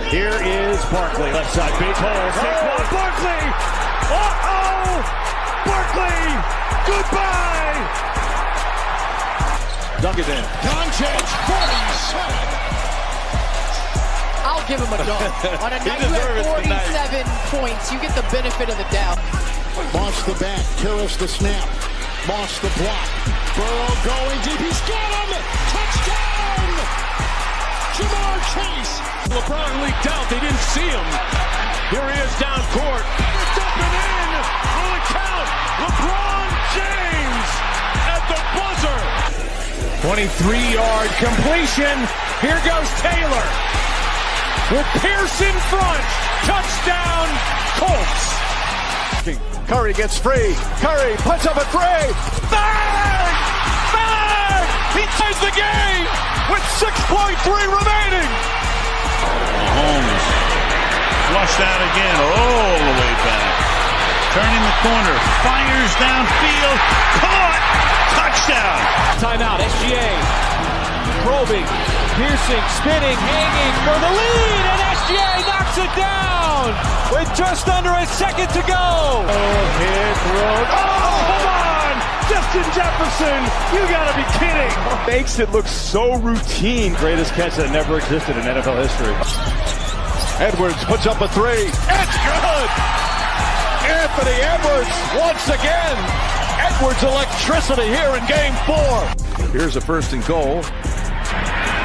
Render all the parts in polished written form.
Here is Barkley, left side, big hole, Saquon Barkley! Uh-oh! Barkley, goodbye! Dunk it in. Doncic, 47. I'll give him a dunk. On a night you had 47 points, you get the benefit of the doubt. Moss the back, Terrace the snap, Moss the block. Burrow going deep, he's got him! Touchdown! Jamar Chase! LeBron leaked out, they didn't see him. Here he is down court. It's up and in! Will it count? LeBron James at the buzzer! 23-yard completion. Here goes Taylor. With Pierce in front. Touchdown, Colts. Curry gets free. Curry puts up a three. Bang! Bang! He ties the game with 6.3 remaining. Mahomes flushed out again all the way back. Turning the corner. Fires downfield. Caught. Touchdown. Timeout. SGA. Probing. Piercing. Spinning. Hanging for the lead. And SGA knocks it down with just under a second to go. Hit, throw. Oh, come on! Justin Jefferson, you gotta be kidding. Makes it look so routine. Greatest catch that never existed in NFL history. Edwards puts up a three. It's good! Anthony Edwards once again. Edwards electricity here in game 4. Here's a first and goal.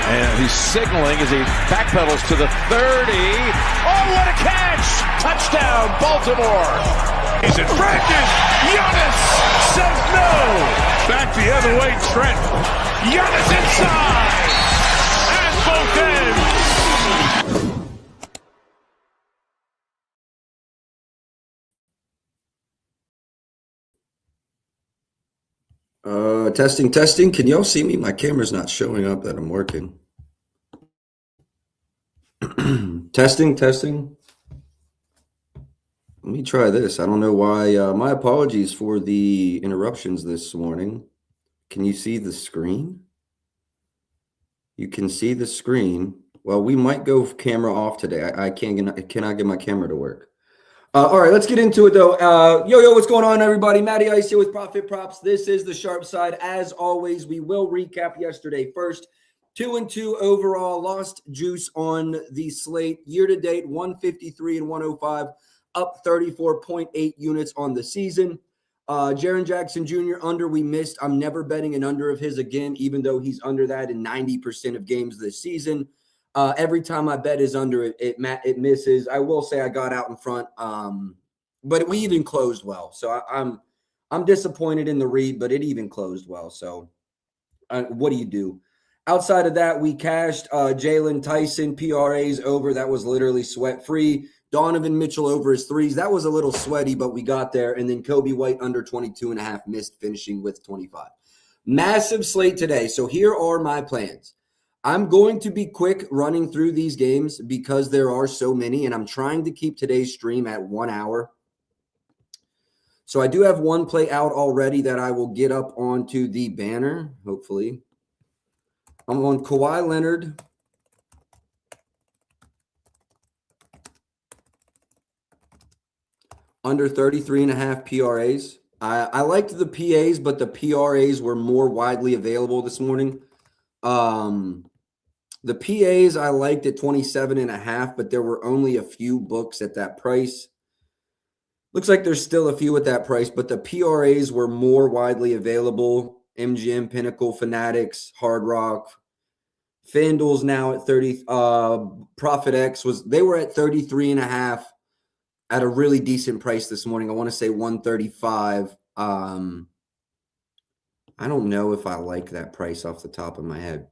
And he's signaling as he backpedals to the 30. Oh, what a catch! Touchdown, Baltimore! Is it Francis? Giannis says no! Back the other way, Trent. Giannis inside! At both ends! Testing. Can y'all see me? My camera's not showing up that I'm working. Testing. Let me try this. I don't know why. My apologies for the interruptions this morning. Can you see the screen? You can see the screen. Well, we might go camera off today. I cannot get my camera to work. All right, let's get into it, though. Yo, what's going on, everybody? Matty Ice here with Profit Props. This is the Sharp Side. As always, we will recap yesterday first. 2-2 overall, lost juice on the slate. Year-to-date, 153 and 105, up 34.8 units on the season. Jaren Jackson Jr. under, we missed. I'm never betting an under of his again, even though he's under that in 90% of games this season. Every time I bet is under, it misses. I will say I got out in front, but we even closed well. So I'm disappointed in the read, but it even closed well. So what do you do? Outside of that, we cashed Jalen Tyson, PRAs over. That was literally sweat-free. Donovan Mitchell over his threes. That was a little sweaty, but we got there. And then Kobe White under 22.5, missed, finishing with 25. Massive slate today. So here are my plans. I'm going to be quick running through these games because there are so many, and I'm trying to keep today's stream at 1 hour. So I do have one play out already that I will get up onto the banner, hopefully. I'm on Kawhi Leonard. Under 33.5 PRAs. I liked the PAs, but the PRAs were more widely available this morning. The PAs I liked at 27.5, but there were only a few books at that price. Looks like there's still a few at that price, but the PRAs were more widely available. MGM, Pinnacle, Fanatics, Hard Rock. FanDuel's now at 30. Profit X they were at 33.5 at a really decent price this morning. I want to say 135. I don't know if I like that price off the top of my head,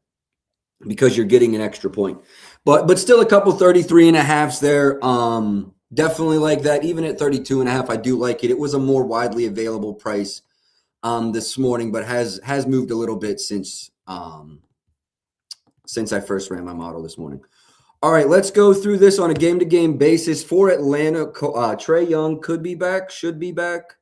because you're getting an extra point. But still a couple 33.5s there. Definitely like that. Even at 32.5, I do like it. It was a more widely available price this morning, but has moved a little bit since I first ran my model this morning. All right, let's go through this on a game-to-game basis. For Atlanta, Trae Young could be back, should be back.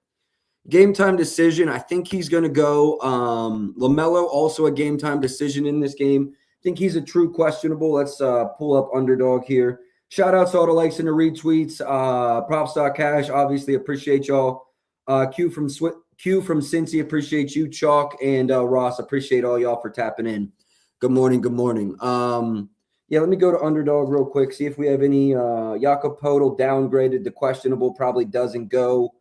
Game time decision, I think he's going to go. LaMelo, also a game time decision in this game. I think he's a true questionable. Let's pull up Underdog here. Shout outs to all the likes and the retweets. Props.cash, obviously appreciate y'all. Q from Cincy, appreciate you. Chalk and Ross, appreciate all y'all for tapping in. Good morning. Good morning. Yeah, let me go to Underdog real quick, see if we have any. Jakob Poeltl downgraded to questionable, probably doesn't go.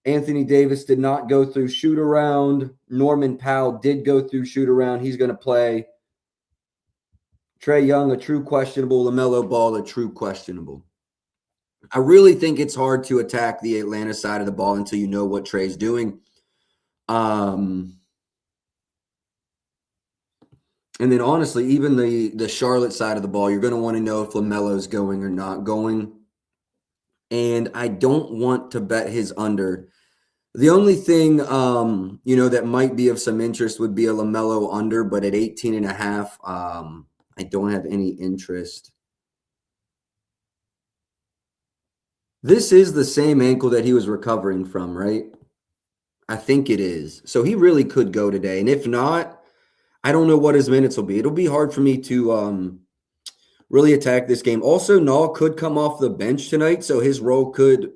Anthony Davis did not go through shoot around. Norman Powell did go through shoot around. He's going to play. Trae Young, a true questionable. LaMelo Ball, a true questionable. I really think it's hard to attack the Atlanta side of the ball until you know what Trae's doing. And then, honestly, even the Charlotte side of the ball, you're going to want to know if LaMelo's going or not going. And I don't want to bet his under. The only thing, that might be of some interest would be a LaMelo under, but at 18.5, I don't have any interest. This is the same ankle that he was recovering from, right? I think it is. So he really could go today. And if not, I don't know what his minutes will be. It'll be hard for me to really attack this game. Also, Nall could come off the bench tonight, so his role could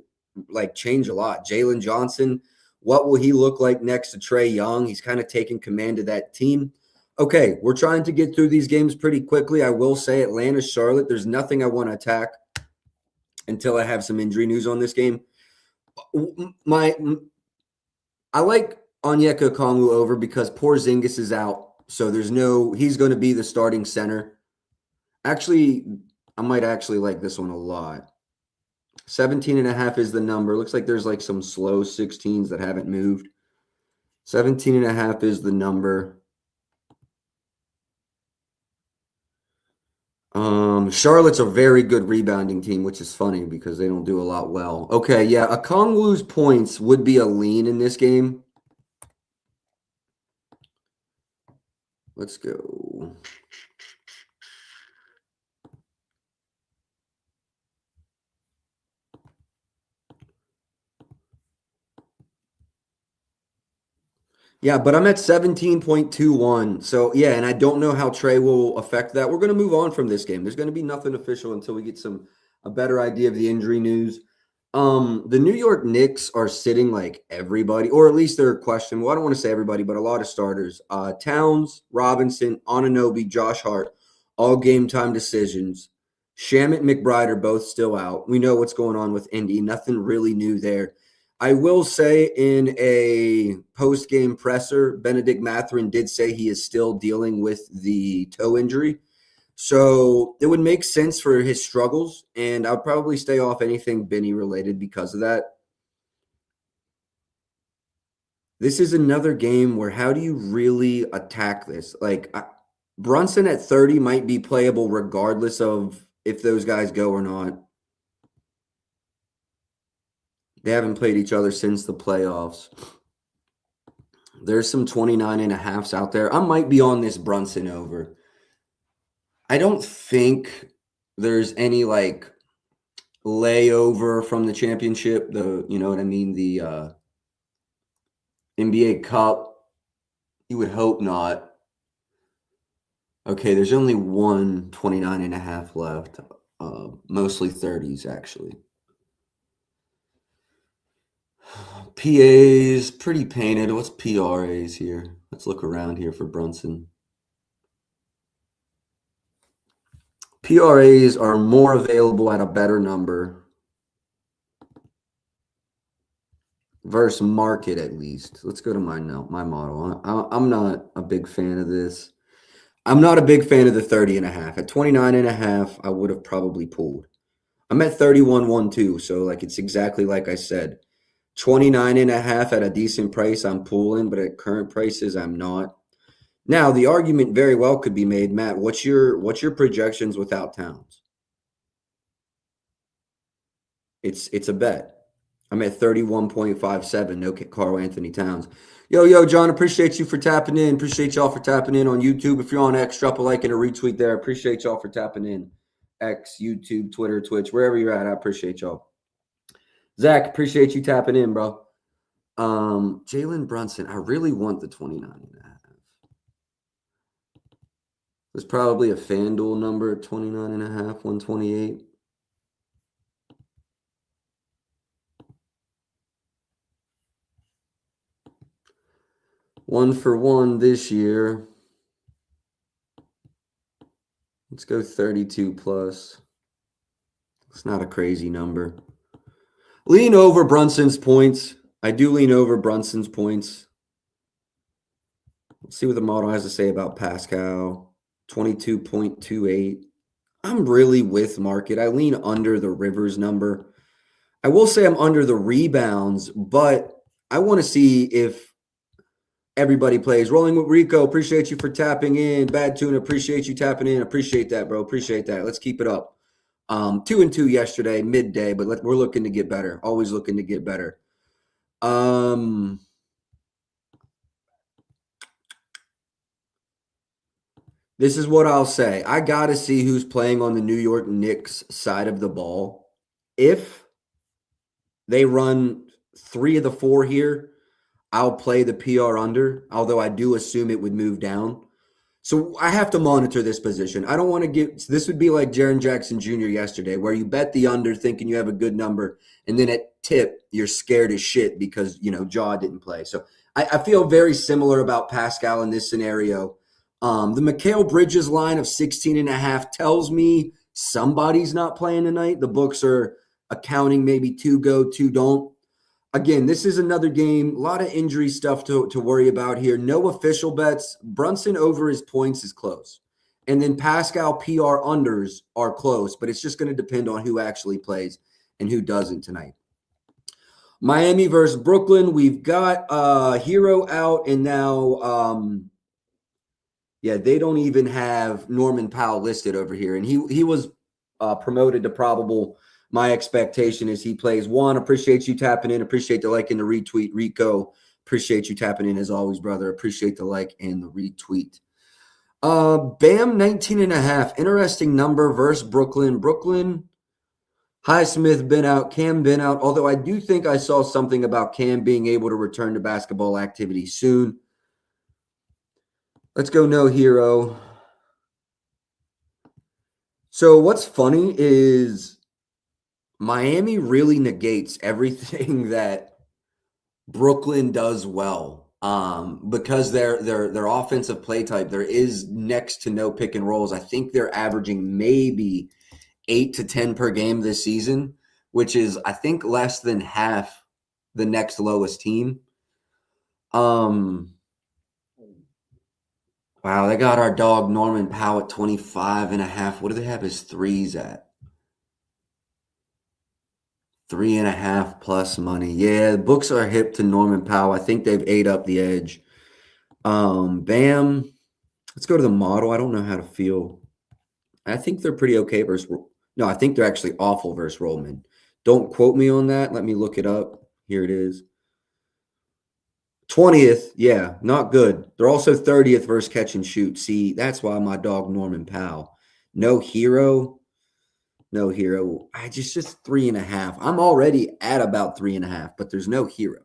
change a lot. Jalen Johnson, what will he look like next to Trae Young? He's kind of taking command of that team. Okay, we're trying to get through these games pretty quickly. I will say Atlanta, Charlotte, there's nothing I want to attack until I have some injury news on this game. I like Onyeka Okongwu over because Porzingis is out. So he's going to be the starting center. Actually, I might actually like this one a lot. 17.5 is the number. Looks like there's some slow 16s that haven't moved. 17.5 is the number. Charlotte's a very good rebounding team, which is funny because they don't do a lot well. Okay, yeah, Okongwu's points would be a lean in this game. Let's go. Yeah, but I'm at 17.21. So, yeah, and I don't know how Trae will affect that. We're going to move on from this game. There's going to be nothing official until we get a better idea of the injury news. The New York Knicks are sitting everybody, or at least they're questionable. I don't want to say everybody, but a lot of starters. Towns, Robinson, Anunoby, Josh Hart, all game time decisions. Shamet and McBride are both still out. We know what's going on with Indy. Nothing really new there. I will say in a post-game presser, Benedict Mathurin did say he is still dealing with the toe injury. So it would make sense for his struggles, and I'll probably stay off anything Benny related because of that. This is another game where how do you really attack this? Brunson at 30 might be playable regardless of if those guys go or not. They haven't played each other since the playoffs. There's some 29.5s out there. I might be on this Brunson over. I don't think there's any layover from the championship, the NBA Cup. You would hope not. Okay, there's only one 29.5 left. Mostly 30s, actually. PAs, pretty painted. What's PRAs here? Let's look around here for Brunson. PRAs are more available at a better number versus market at least. Let's go to my model. I'm not a big fan of this. I'm not a big fan of the 30.5. At 29.5, I would have probably pulled. I'm at 31.12, so it's exactly like I said. 29.5 at a decent price, I'm pulling, but at current prices, I'm not. Now, the argument very well could be made, Matt, what's your projections without Towns? It's a bet. I'm at 31.57, no Karl Anthony Towns. Yo, John, appreciate you for tapping in. Appreciate y'all for tapping in on YouTube. If you're on X, drop a like and a retweet there. Appreciate y'all for tapping in. X, YouTube, Twitter, Twitch, wherever you're at, I appreciate y'all. Zach, appreciate you tapping in, bro. Jalen Brunson, I really want the 29.5. There's probably a FanDuel number at 29.5, 128. 1 for 1 this year. Let's go 32 plus. It's not a crazy number. Lean over Brunson's points. I do lean over Brunson's points. Let's see what the model has to say about Pascal. 22.28. I'm really with market. I lean under the Rivers number. I will say I'm under the rebounds, but I want to see if everybody plays. Rolling with Rico, appreciate you for tapping in. Bad Tuna, appreciate you tapping in. Appreciate that, bro. Appreciate that. Let's keep it up. 2-2 yesterday, midday, but we're looking to get better. Always looking to get better. This is what I'll say. I got to see who's playing on the New York Knicks side of the ball. If they run 3 of the 4 here, I'll play the PR under, although I do assume it would move down. So I have to monitor this position. I don't want to get – this would be like Jaren Jackson Jr. yesterday, where you bet the under thinking you have a good number, and then at tip, you're scared as shit because, Jaw didn't play. So I feel very similar about Pascal in this scenario. The Mikal Bridges line of 16.5 tells me somebody's not playing tonight. The books are accounting maybe 2 go, 2 don't. Again, this is another game. A lot of injury stuff to worry about here. No official bets. Brunson over his points is close. And then Pascal PR unders are close, but it's just going to depend on who actually plays and who doesn't tonight. Miami versus Brooklyn. We've got Hero out, and now they don't even have Norman Powell listed over here. And he was promoted to probable. My expectation is he plays. Juan, appreciate you tapping in. Appreciate the like and the retweet. Rico, appreciate you tapping in as always, brother. Appreciate the like and the retweet. Bam, 19.5. Interesting number versus Brooklyn. Brooklyn, Highsmith been out. Cam been out. Although I do think I saw something about Cam being able to return to basketball activity soon. Let's go no Hero. So what's funny is Miami really negates everything that Brooklyn does well because their offensive play type, there is next to no pick and rolls. I think they're averaging maybe 8 to 10 per game this season, which is, I think, less than half the next lowest team. Wow, they got our dog Norman Powell at 25.5. What do they have his threes at? 3.5 plus money. Yeah, the books are hip to Norman Powell. I think they've ate up the edge. Bam. Let's go to the model. I don't know how to feel. I think they're pretty okay versus – no, I think they're actually awful versus Rollman. Don't quote me on that. Let me look it up. Here it is. 20th, yeah, not good. They're also 30th versus catch and shoot. See, that's why my dog Norman Powell. No Hero. No Hero. I just 3.5. I'm already at about 3.5, but there's no Hero.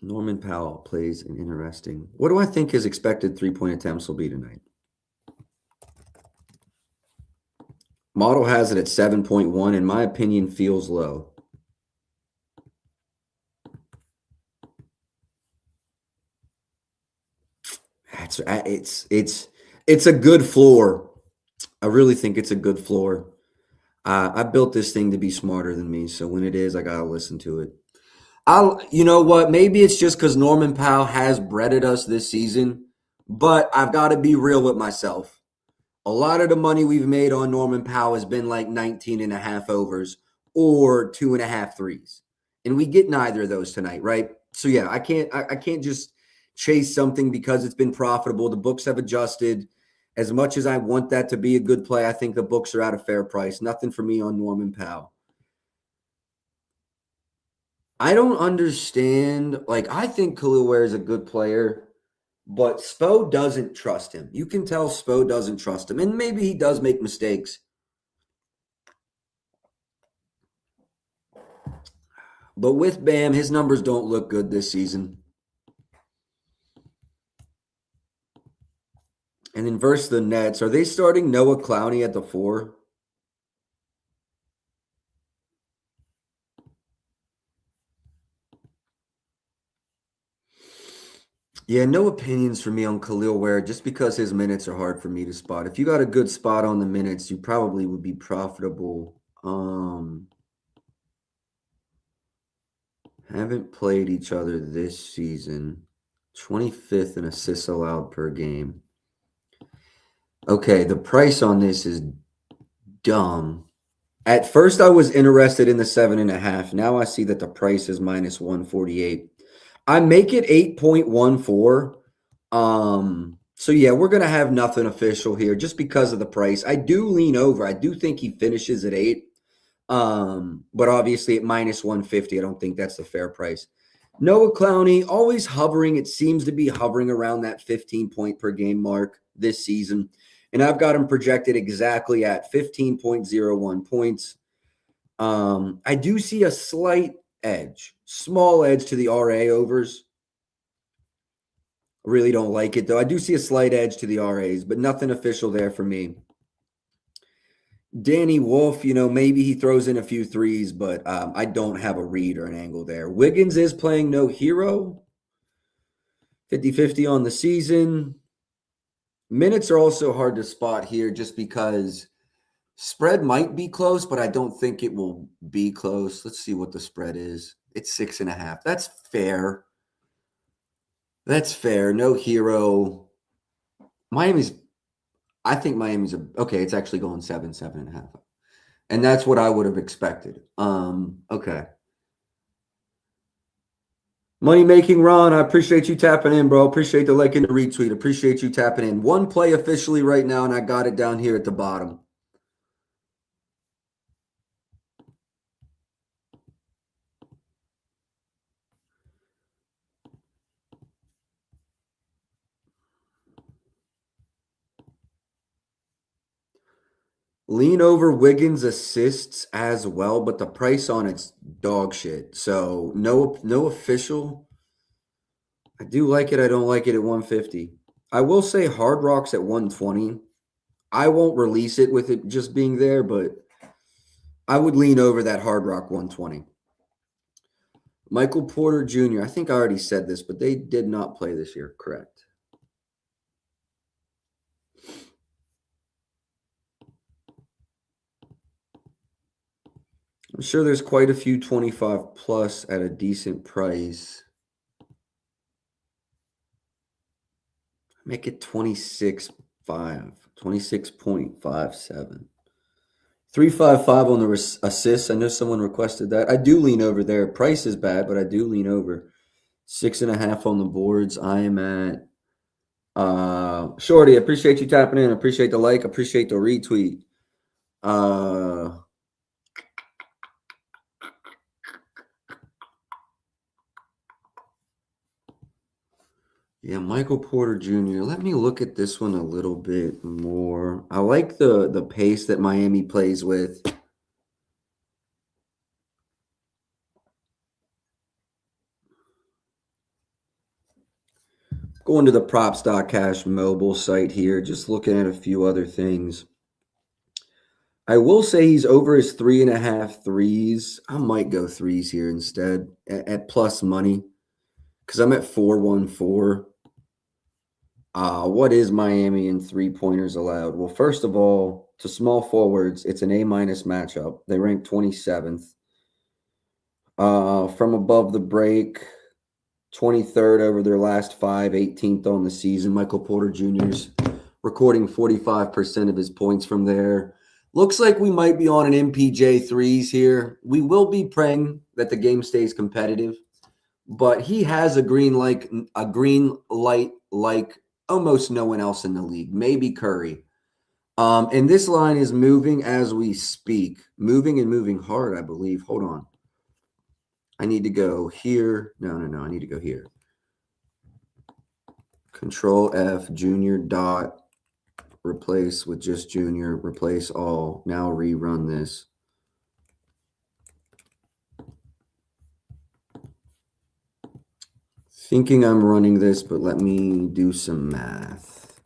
Norman Powell plays an interesting. What do I think his expected 3-point attempts will be tonight? Model has it at 7.1. In my opinion, feels low. It's a good floor. I really think it's a good floor. I built this thing to be smarter than me, so when it is, I gotta listen to it. You know what? Maybe it's just because Norman Powell has breaded us this season, but I've got to be real with myself. A lot of the money we've made on Norman Powell has been like 19.5 overs or 2.5 threes, and we get neither of those tonight, right? So yeah, I can't just chase something because it's been profitable. The books have adjusted. As much as I want that to be a good play, I think the books are at a fair price. Nothing for me on Norman Powell. I don't understand. I think Khalil Ware is a good player, but Spo doesn't trust him. You can tell Spo doesn't trust him, and maybe he does make mistakes. But with Bam, his numbers don't look good this season. And then versus the Nets, are they starting Noah Clowney at the 4? Yeah, no opinions for me on Khalil Ware just because his minutes are hard for me to spot. If you got a good spot on the minutes, you probably would be profitable. Haven't played each other this season. 25th in assists allowed per game. Okay, the price on this is dumb. At first, I was interested in the 7.5. Now I see that the price is minus 148. I make it 8.14. So yeah, we're gonna have nothing official here just because of the price. I do lean over. I do think he finishes at 8. But obviously at minus 150, I don't think that's the fair price. Noah Clowney always hovering. It seems to be hovering around that 15 point per game mark this season. And I've got him projected exactly at 15.01 points. I do see a slight edge, small edge to the RA overs. Really don't like it, though. I do see a slight edge to the RAs, but nothing official there for me. Danny Wolf, maybe he throws in a few threes, but I don't have a read or an angle there. Wiggins is playing no hero. 50-50 on the season. Minutes are also hard to spot here just because spread might be close, but I don't think it will be close. Let's see what the spread is. It's 6.5. That's fair. That's fair. No hero. I think Miami's okay. It's actually going 7.5. And that's what I would have expected. Okay. Money making Ron, I appreciate you tapping in, bro. Appreciate the like and the retweet. Appreciate you tapping in. One play officially right now, and I got it down here at the bottom. Lean over Wiggins assists as well, but the price on it's dog shit. So no official. I do like it. I don't like it at 150. I will say Hard Rock's at 120. I won't release it with it just being there, but I would lean over that Hard Rock 120. Michael Porter Jr. I think I already said this, but they did not play this year. Correct. I'm sure there's quite a few 25 plus at a decent price. Make it 26.5, 26.57. 355 on the assists. I know someone requested that. I do lean over there. Price is bad, but I do lean over. 6.5 on the boards. I am at Shorty. Appreciate you tapping in. Appreciate the like. Appreciate the retweet. Yeah, Michael Porter Jr. Let me look at this one a little bit more. I like the pace that Miami plays with. Going to the Props.cash mobile site here, just looking at a few other things. I will say he's over his 3.5 threes. I might go threes here instead at plus money because I'm at 414. What is Miami in three-pointers allowed? Well, first of all, to small forwards, it's an A- matchup. They rank 27th. From above the break, 23rd over their last 5, 18th on the season. Michael Porter Jr.'s recording 45% of his points from there. Looks like we might be on an MPJ threes here. We will be praying that the game stays competitive, but he has a green light like almost no one else in the league, maybe Curry. And this line is moving as we speak. Moving and moving hard, I believe. Hold on. I need to go here. No. I need to go here. Control F, junior dot, replace with just junior, replace all. Now rerun this. Thinking I'm running this, but let me do some math.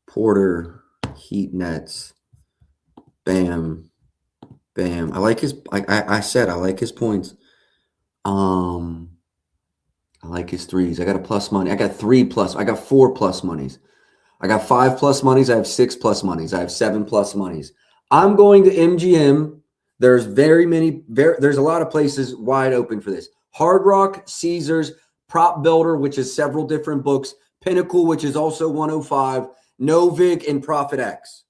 Porter, Heat Nets, bam, bam. I like his. I said I like his points. I like his threes. I got a plus money. I got 3 plus. I got 4 plus monies. I got 5 plus monies. I have 6 plus monies. I have 7 plus monies. I'm going to MGM. There's there's a lot of places wide open for this. Hard Rock, Caesars, Prop Builder, which is several different books, Pinnacle, which is also 105, Novig, and Profit X.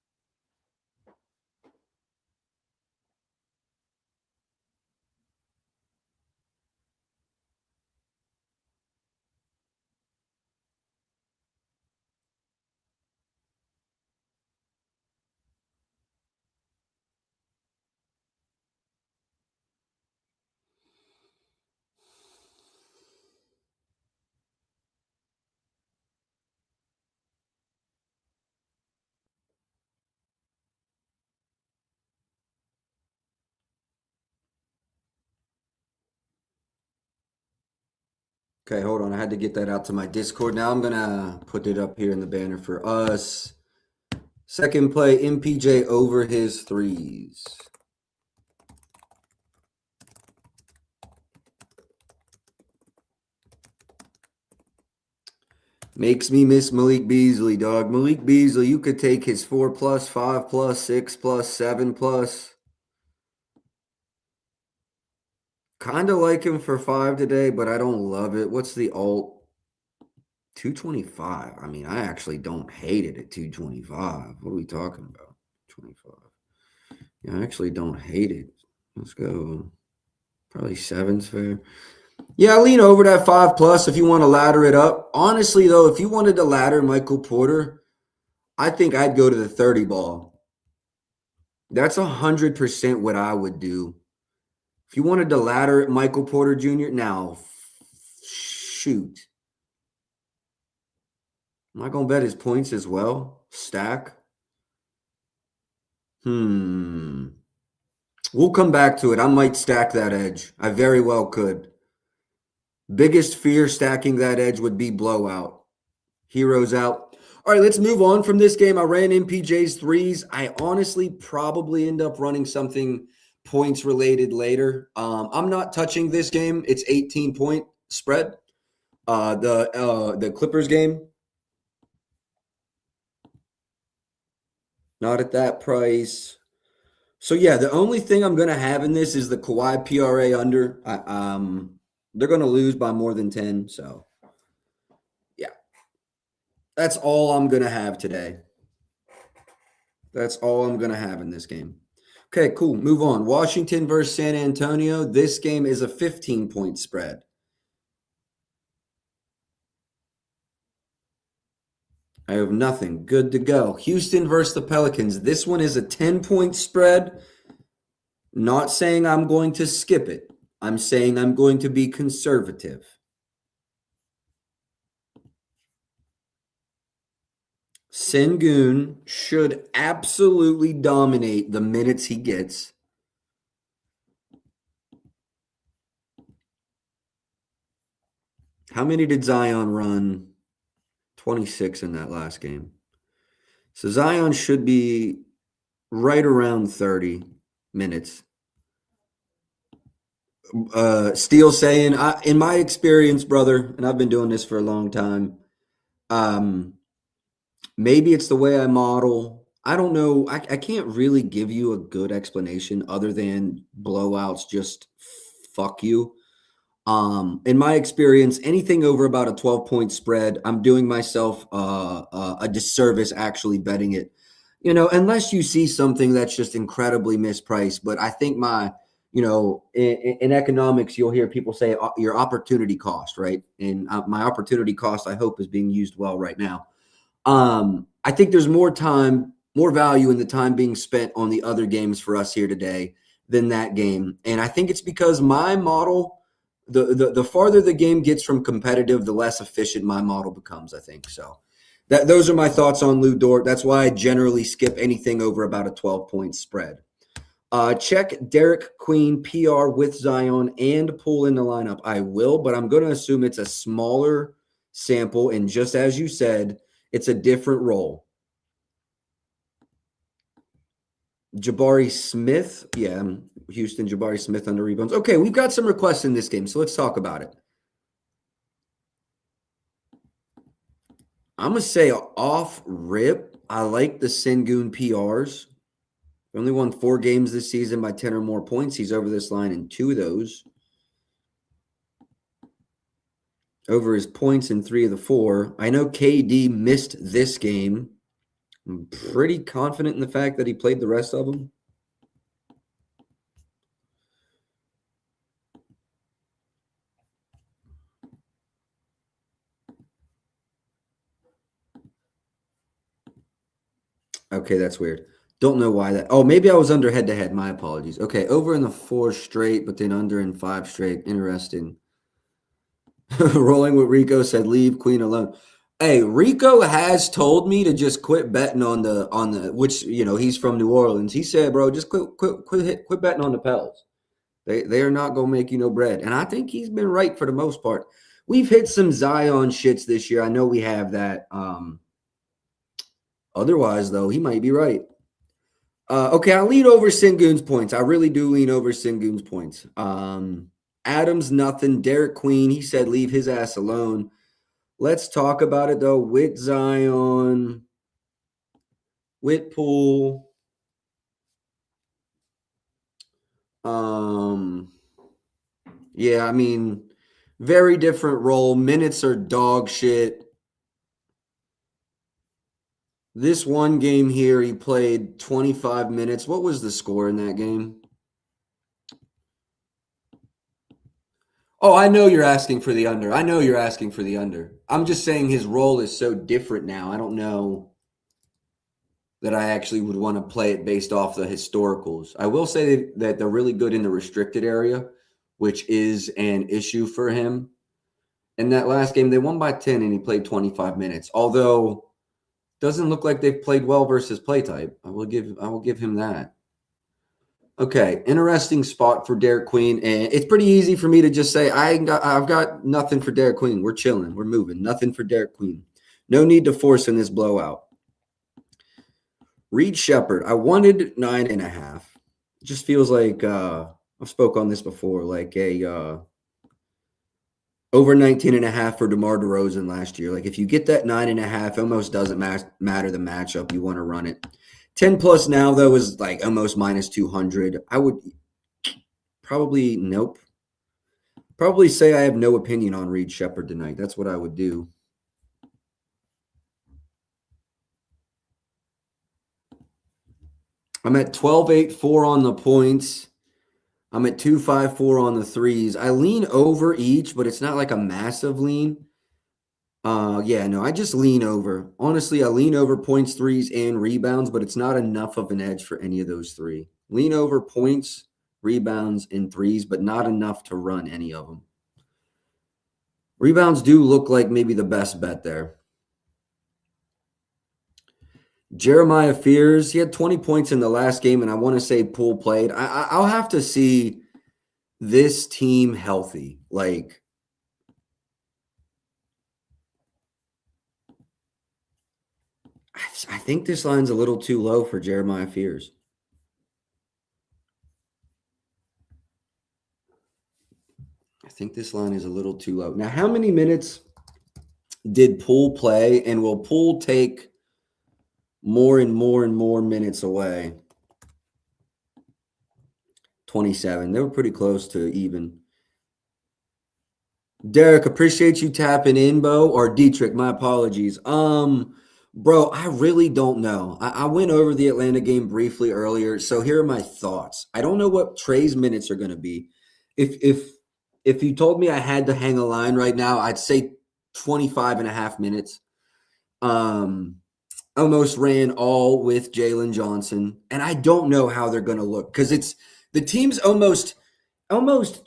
Okay, hold on. I had to get that out to my Discord. Now I'm going to put it up here in the banner for us. Second play, MPJ over his threes. Makes me miss Malik Beasley, dog. Malik Beasley, you could take his 4 plus, 5 plus, 6 plus, 7 plus. Kind of like him for 5 today, but I don't love it. What's the alt? 225. I mean, I actually don't hate it at 225. What are we talking about? 25. Yeah, I actually don't hate it. Let's go. Probably 7's fair. Yeah, I lean over that 5 plus if you want to ladder it up. Honestly, though, if you wanted to ladder Michael Porter, I think I'd go to the 30 ball. That's 100% what I would do. If you wanted to ladder Michael Porter Jr., now, shoot. Am I going to bet his points as well? Stack? We'll come back to it. I might stack that edge. I very well could. Biggest fear stacking that edge would be blowout. Heroes out. All right, let's move on from this game. I ran MPJ's threes. I honestly probably end up running something points related later. I'm not touching this game. It's 18-point spread. The Clippers game. Not at that price. So yeah, the only thing I'm going to have in this is the Kawhi PRA under. They're going to lose by more than 10. So yeah, that's all I'm going to have today. That's all I'm going to have in this game. Okay, cool. Move on. Washington versus San Antonio. This game is a 15-point spread. I have nothing. Good to go. Houston versus the Pelicans. This one is a 10-point spread. Not saying I'm going to skip it. I'm saying I'm going to be conservative. Sengun should absolutely dominate the minutes he gets. How many did Zion run? 26 in that last game. So Zion should be right around 30 minutes. Steele saying, in my experience, brother, and I've been doing this for a long time, maybe it's the way I model. I don't know. I can't really give you a good explanation other than blowouts just fuck you. In my experience, anything over about a 12-point spread, I'm doing myself a disservice actually betting it. You know, unless you see something that's just incredibly mispriced. But I think in economics, you'll hear people say your opportunity cost, right? And my opportunity cost, I hope, is being used well right now. I think there's more value in the time being spent on the other games for us here today than that game. And I think it's because my model, the farther the game gets from competitive, the less efficient my model becomes, I think. So those are my thoughts on Lou Dort. That's why I generally skip anything over about a 12-point spread. Check Derek Queen PR with Zion and pull in the lineup. I will, but I'm going to assume it's a smaller sample. And just as you said, it's a different role. Jabari Smith. Yeah, Houston, Jabari Smith under rebounds. Okay, we've got some requests in this game, so let's talk about it. I'm going to say off rip, I like the Sengun PRs. He only won 4 games this season by 10 or more points. He's over this line in 2 of those. Over his points in 3 of the 4. I know KD missed this game. I'm pretty confident in the fact that he played the rest of them. Okay, that's weird. Don't know why that. Oh, maybe I was under head-to-head. My apologies. Okay, over in the 4 straight, but then under in 5 straight. Interesting. Rolling with Rico said, leave Queen alone. Hey, Rico has told me to just quit betting on the which, you know, he's from New Orleans. He said, bro, just quit betting on the Pels. They are not going to make you no bread. And I think he's been right for the most part. We've hit some Zion shits this year. I know we have that. Otherwise, though, he might be right. Okay, I lean over Sengun's points. I really do lean over Sengun's points. Adams, nothing. Derek Queen, he said leave his ass alone. Let's talk about it, though. With Zion, with Poole. Yeah, I mean, very different role. Minutes are dog shit. This one game here, he played 25 minutes. What was the score in that game? Oh, I know you're asking for the under. I know you're asking for the under. I'm just saying his role is so different now. I don't know that I actually would want to play it based off the historicals. I will say that they're really good in the restricted area, which is an issue for him. In that last game, they won by 10 and he played 25 minutes. Although doesn't look like they've played well versus play type. I will give him that. Okay, interesting spot for Derek Queen, and it's pretty easy for me to just say I've got nothing for Derek Queen. We're chilling, we're moving. Nothing for Derek Queen. No need to force in this blowout. Reed Shepherd, I wanted 9.5. It just feels like I've spoke on this before, like a over 19.5 for DeMar DeRozan last year. Like if you get that 9.5, almost doesn't matter the matchup. You want to run it. 10 plus now, though, is like almost minus 200. I would probably, nope. Probably say I have no opinion on Reed Shepherd tonight. That's what I would do. I'm at 12.84 on the points. I'm at 2.54 on the threes. I lean over each, but it's not like a massive lean. Yeah, no, I just lean over. Honestly, I lean over points, threes, and rebounds, but it's not enough of an edge for any of those 3. Lean over points, rebounds, and threes, but not enough to run any of them. Rebounds do look like maybe the best bet there. Jeremiah Fears, he had 20 points in the last game, and I want to say Poole played. I'll have to see this team healthy. Like, I think this line's a little too low for Jeremiah Fears. I think this line is a little too low. Now, how many minutes did Poole play, and will Poole take more and more and more minutes away? 27. They were pretty close to even. Derek, appreciate you tapping in, Bo, or Dietrich, my apologies. Bro, I really don't know. I went over the Atlanta game briefly earlier, so here are my thoughts. I don't know what Trey's minutes are going to be. If you told me I had to hang a line right now, I'd say 25.5 minutes. Almost ran all with Jalen Johnson, and I don't know how they're going to look because it's the team's almost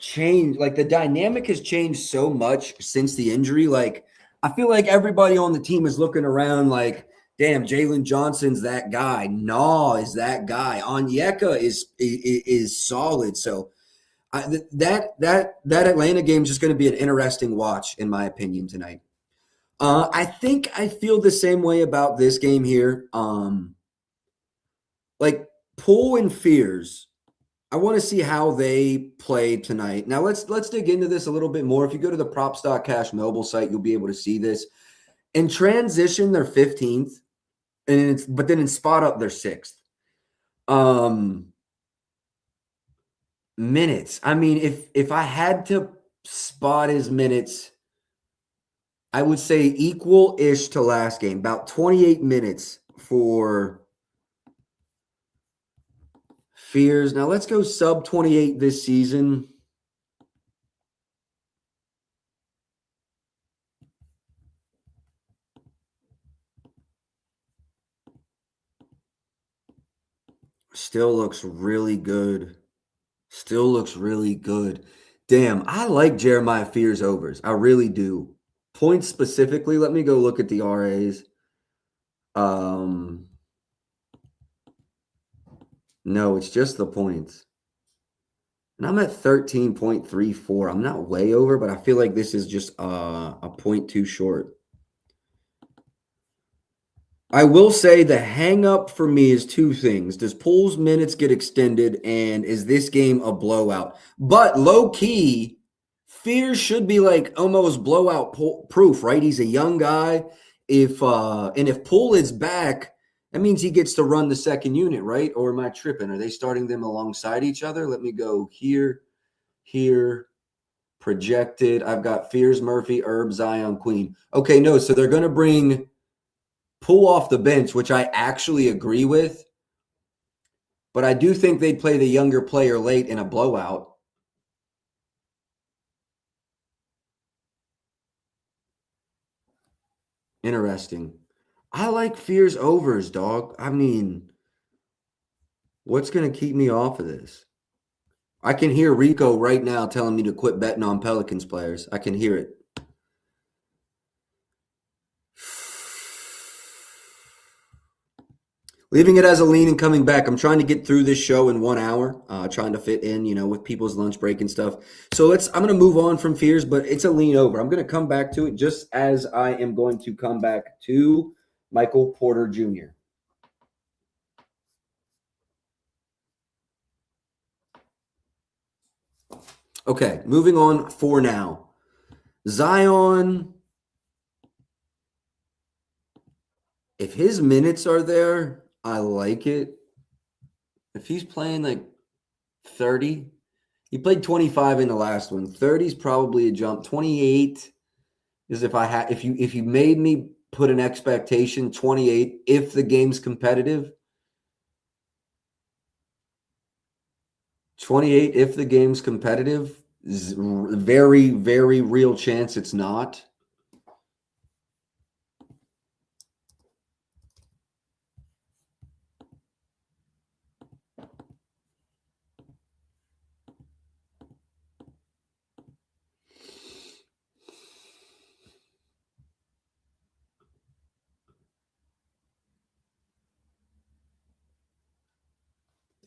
changed. Like the dynamic has changed so much since the injury. Like I feel like everybody on the team is looking around like, damn, Jalen Johnson's that guy. Nah is that guy. Onyeka is solid. So that Atlanta game is just going to be an interesting watch, in my opinion, tonight. I think I feel the same way about this game here. Like Poole and Fears, I want to see how they play tonight. Now let's dig into this a little bit more. If you go to the Prop Stock Cash mobile site, you'll be able to see this. In transition, they're 15th, but then in spot up, they're 6th. Minutes. I mean, if I had to spot his minutes, I would say equal-ish to last game, about 28 minutes for Fears. Now let's go sub 28 this season. Still looks really good. Still looks really good. Damn, I like Jeremiah Fears overs. I really do. Points specifically, let me go look at the RAs. No, it's just the points. And I'm at 13.34. I'm not way over, but I feel like this is just a point too short. I will say the hang up for me is two things. Does Poole's minutes get extended, and is this game a blowout? But low key, Fears should be like almost blowout proof, right? He's a young guy. If Poole is back, that means he gets to run the second unit, right? Or am I tripping? Are they starting them alongside each other? Let me go here, projected. I've got Fears, Murphy, Herb, Zion, Queen. Okay, no, so they're going to bring Poole off the bench, which I actually agree with. But I do think they'd play the younger player late in a blowout. Interesting. I like Fears overs, dog. I mean, what's going to keep me off of this? I can hear Rico right now telling me to quit betting on Pelicans players. I can hear it. Leaving it as a lean and coming back. I'm trying to get through this show in 1 hour, trying to fit in, with people's lunch break and stuff. So I'm going to move on from Fears, but it's a lean over. I'm going to come back to it just as I am going to come back to Michael Porter Jr. Okay, moving on for now. Zion, if his minutes are there, I like it. If he's playing like 30, he played 25 in the last one. 30 is probably a jump. 28 is if you made me put an expectation, 28 if the game's competitive. 28 if the game's competitive. Very, very real chance it's not.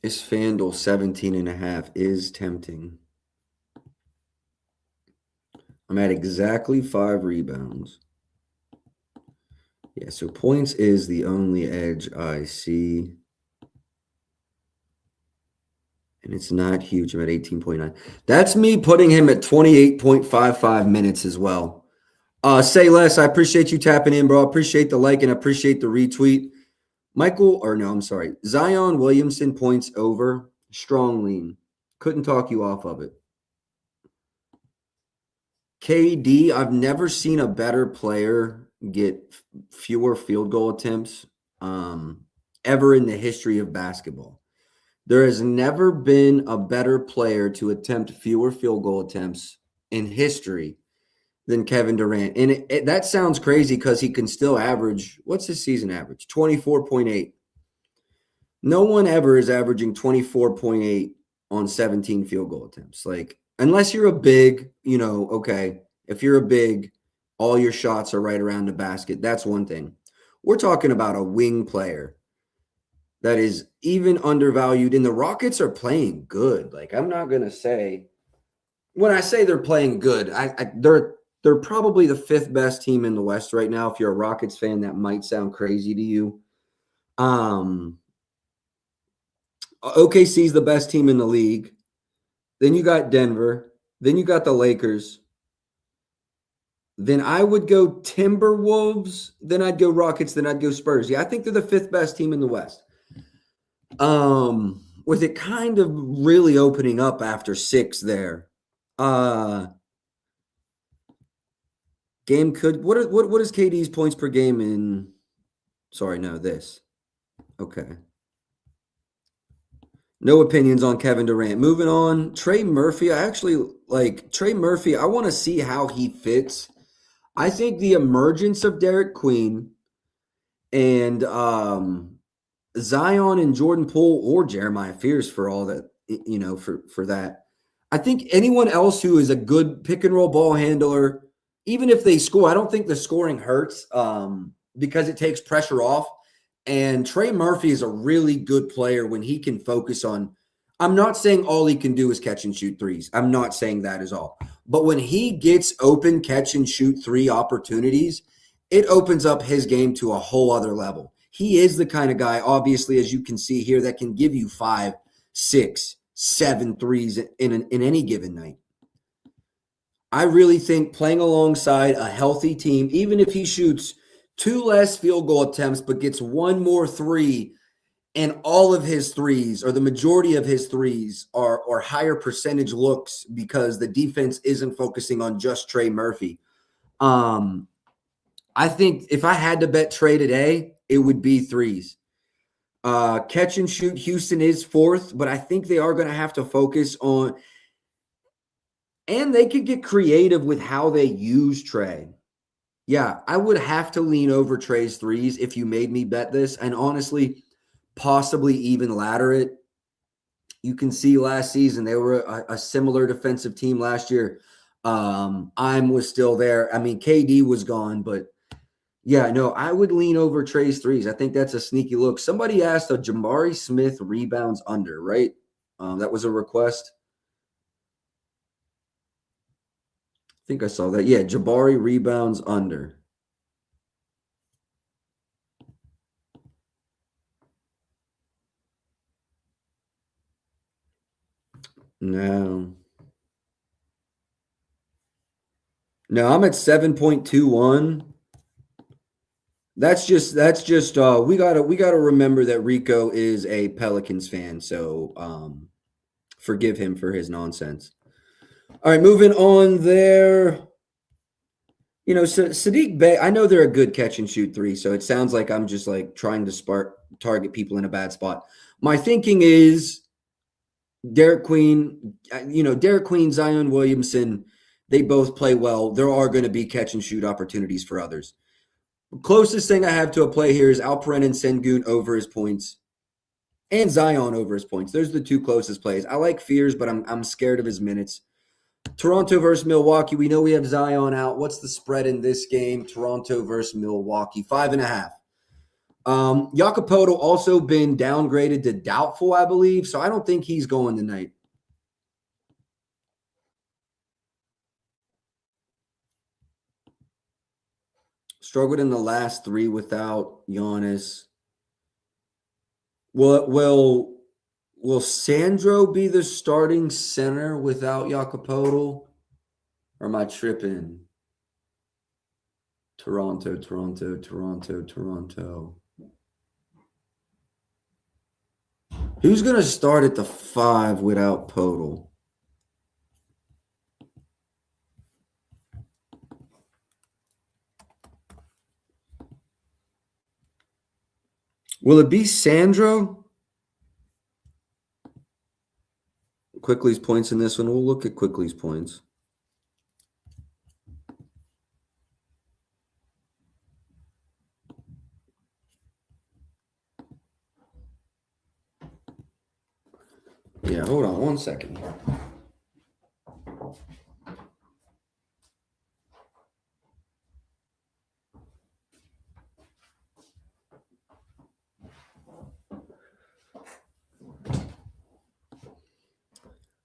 This FanDuel 17.5 is tempting. I'm at exactly 5 rebounds. Yeah, so points is the only edge I see. And it's not huge. I'm at 18.9. That's me putting him at 28.55 minutes as well. Say less. I appreciate you tapping in, bro. I appreciate the like and I appreciate the retweet. Zion Williamson points over. Strong lean. Couldn't talk you off of it. KD, I've never seen a better player get fewer field goal attempts ever in the history of basketball. There has never been a better player to attempt fewer field goal attempts in history than Kevin Durant. And that sounds crazy because he can still average, what's his season average? 24.8. No one ever is averaging 24.8 on 17 field goal attempts. Like, unless you're a big, okay, if you're a big, all your shots are right around the basket. That's one thing. We're talking about a wing player that is even undervalued, and the Rockets are playing good. Like, I'm not going to say, when I say they're playing good, they're probably the 5th best team in the West right now. If you're a Rockets fan, that might sound crazy to you. OKC is the best team in the league. Then you got Denver. Then you got the Lakers. Then I would go Timberwolves. Then I'd go Rockets. Then I'd go Spurs. Yeah, I think they're the 5th best team in the West. With it kind of really opening up after 6 there. Game could what is KD's points per game in? Sorry, no, this. Okay. No opinions on Kevin Durant. Moving on, Trey Murphy. I actually like Trey Murphy. I want to see how he fits. I think the emergence of Derek Queen and Zion and Jordan Poole or Jeremiah Fears for all that, for that. I think anyone else who is a good pick and roll ball handler, even if they score, I don't think the scoring hurts because it takes pressure off. And Trey Murphy is a really good player when he can focus on, I'm not saying all he can do is catch and shoot threes. I'm not saying that is all. But when he gets open catch and shoot 3 opportunities, it opens up his game to a whole other level. He is the kind of guy, obviously, as you can see here, that can give you 5, 6, 7 threes in any given night. I really think playing alongside a healthy team, even if he shoots 2 less field goal attempts but gets 1 more 3, and all of his threes or the majority of his threes are higher percentage looks because the defense isn't focusing on just Trey Murphy. I think if I had to bet Trey today, it would be threes. Catch and shoot, Houston is 4th, but I think they are going to have to focus on, and they could get creative with how they use Trey. Yeah, I would have to lean over Trey's threes if you made me bet this, and honestly, possibly even ladder it. You can see last season they were a similar defensive team last year. I'm was still there. I mean, KD was gone, but yeah, no, I would lean over Trey's threes. I think that's a sneaky look. Somebody asked a Jabari Smith rebounds under, right? That was a request. I think I saw that. Yeah, Jabari rebounds under. No, I'm at 7.21. That's just we gotta remember that Rico is a Pelicans fan, so forgive him for his nonsense. All right, moving on there. Sadiq Bey, I know they're a good catch and shoot 3, so it sounds like I'm just like trying to target people in a bad spot. My thinking is Derek Queen, Zion Williamson, they both play well. There are going to be catch and shoot opportunities for others. Closest thing I have to a play here is Alperen and Sengun over his points and Zion over his points. Those are the 2 closest plays. I like Fears, but I'm scared of his minutes. Toronto versus Milwaukee. We know we have Zion out. What's the spread in this game? Toronto versus Milwaukee, 5.5. Jacopoto also been downgraded to doubtful, I believe, so I don't think he's going tonight. Struggled in the last 3 without Giannis. Will Sandro be the starting center without Jacopoto? Or am I tripping? Toronto. Who's going to start at the 5 without Podol? Will it be Sandro? Quickly's points in this one. We'll look at Quickly's points. Yeah, hold on 1 second here.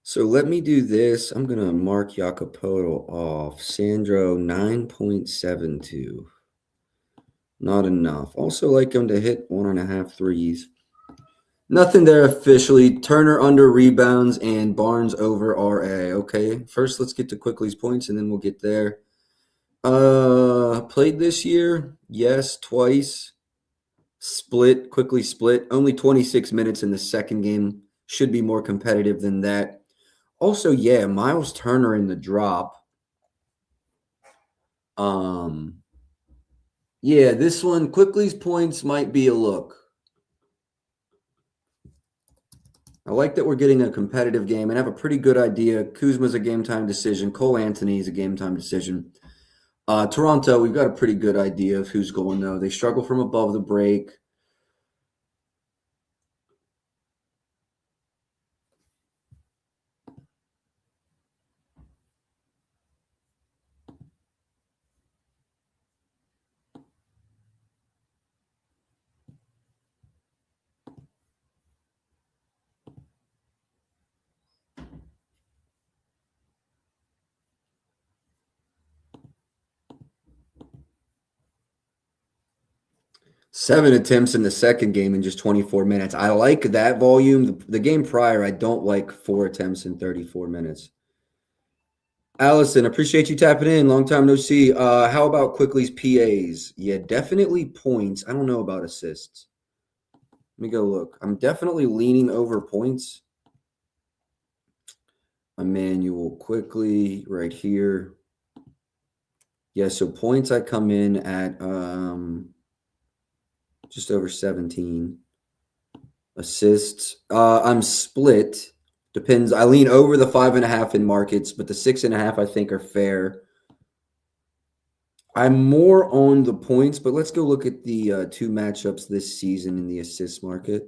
So let me do this. I'm going to mark Jacopoto off. Sandro, 9.72. Not enough. Also like him to hit 1.5 threes. Nothing there officially. Turner under rebounds and Barnes over RA. Okay, first let's get to Quickly's points and then we'll get there. Played this year? Yes, twice. Quickly split. Only 26 minutes in the second game. Should be more competitive than that. Also, yeah, Miles Turner in the drop. Yeah, this one, Quickly's points might be a look. I like that we're getting a competitive game and have a pretty good idea. Kuzma's a game time decision. Cole Anthony is a game time decision. Toronto, we've got a pretty good idea of who's going, though. They struggle from above the break. Seven attempts in the second game in just 24 minutes. I like that volume. The game prior, I don't like 4 attempts in 34 minutes. Allison, appreciate you tapping in. Long time no see. How about Quickly's PAs? Yeah, definitely points. I don't know about assists. Let me go look. I'm definitely leaning over points. Emmanuel Quickly right here. Yeah, so points I come in at just over 17. Assists. I'm split. Depends. I lean over the 5.5 in markets, but the 6.5 I think are fair. I'm more on the points, but let's go look at the 2 matchups this season in the assist market.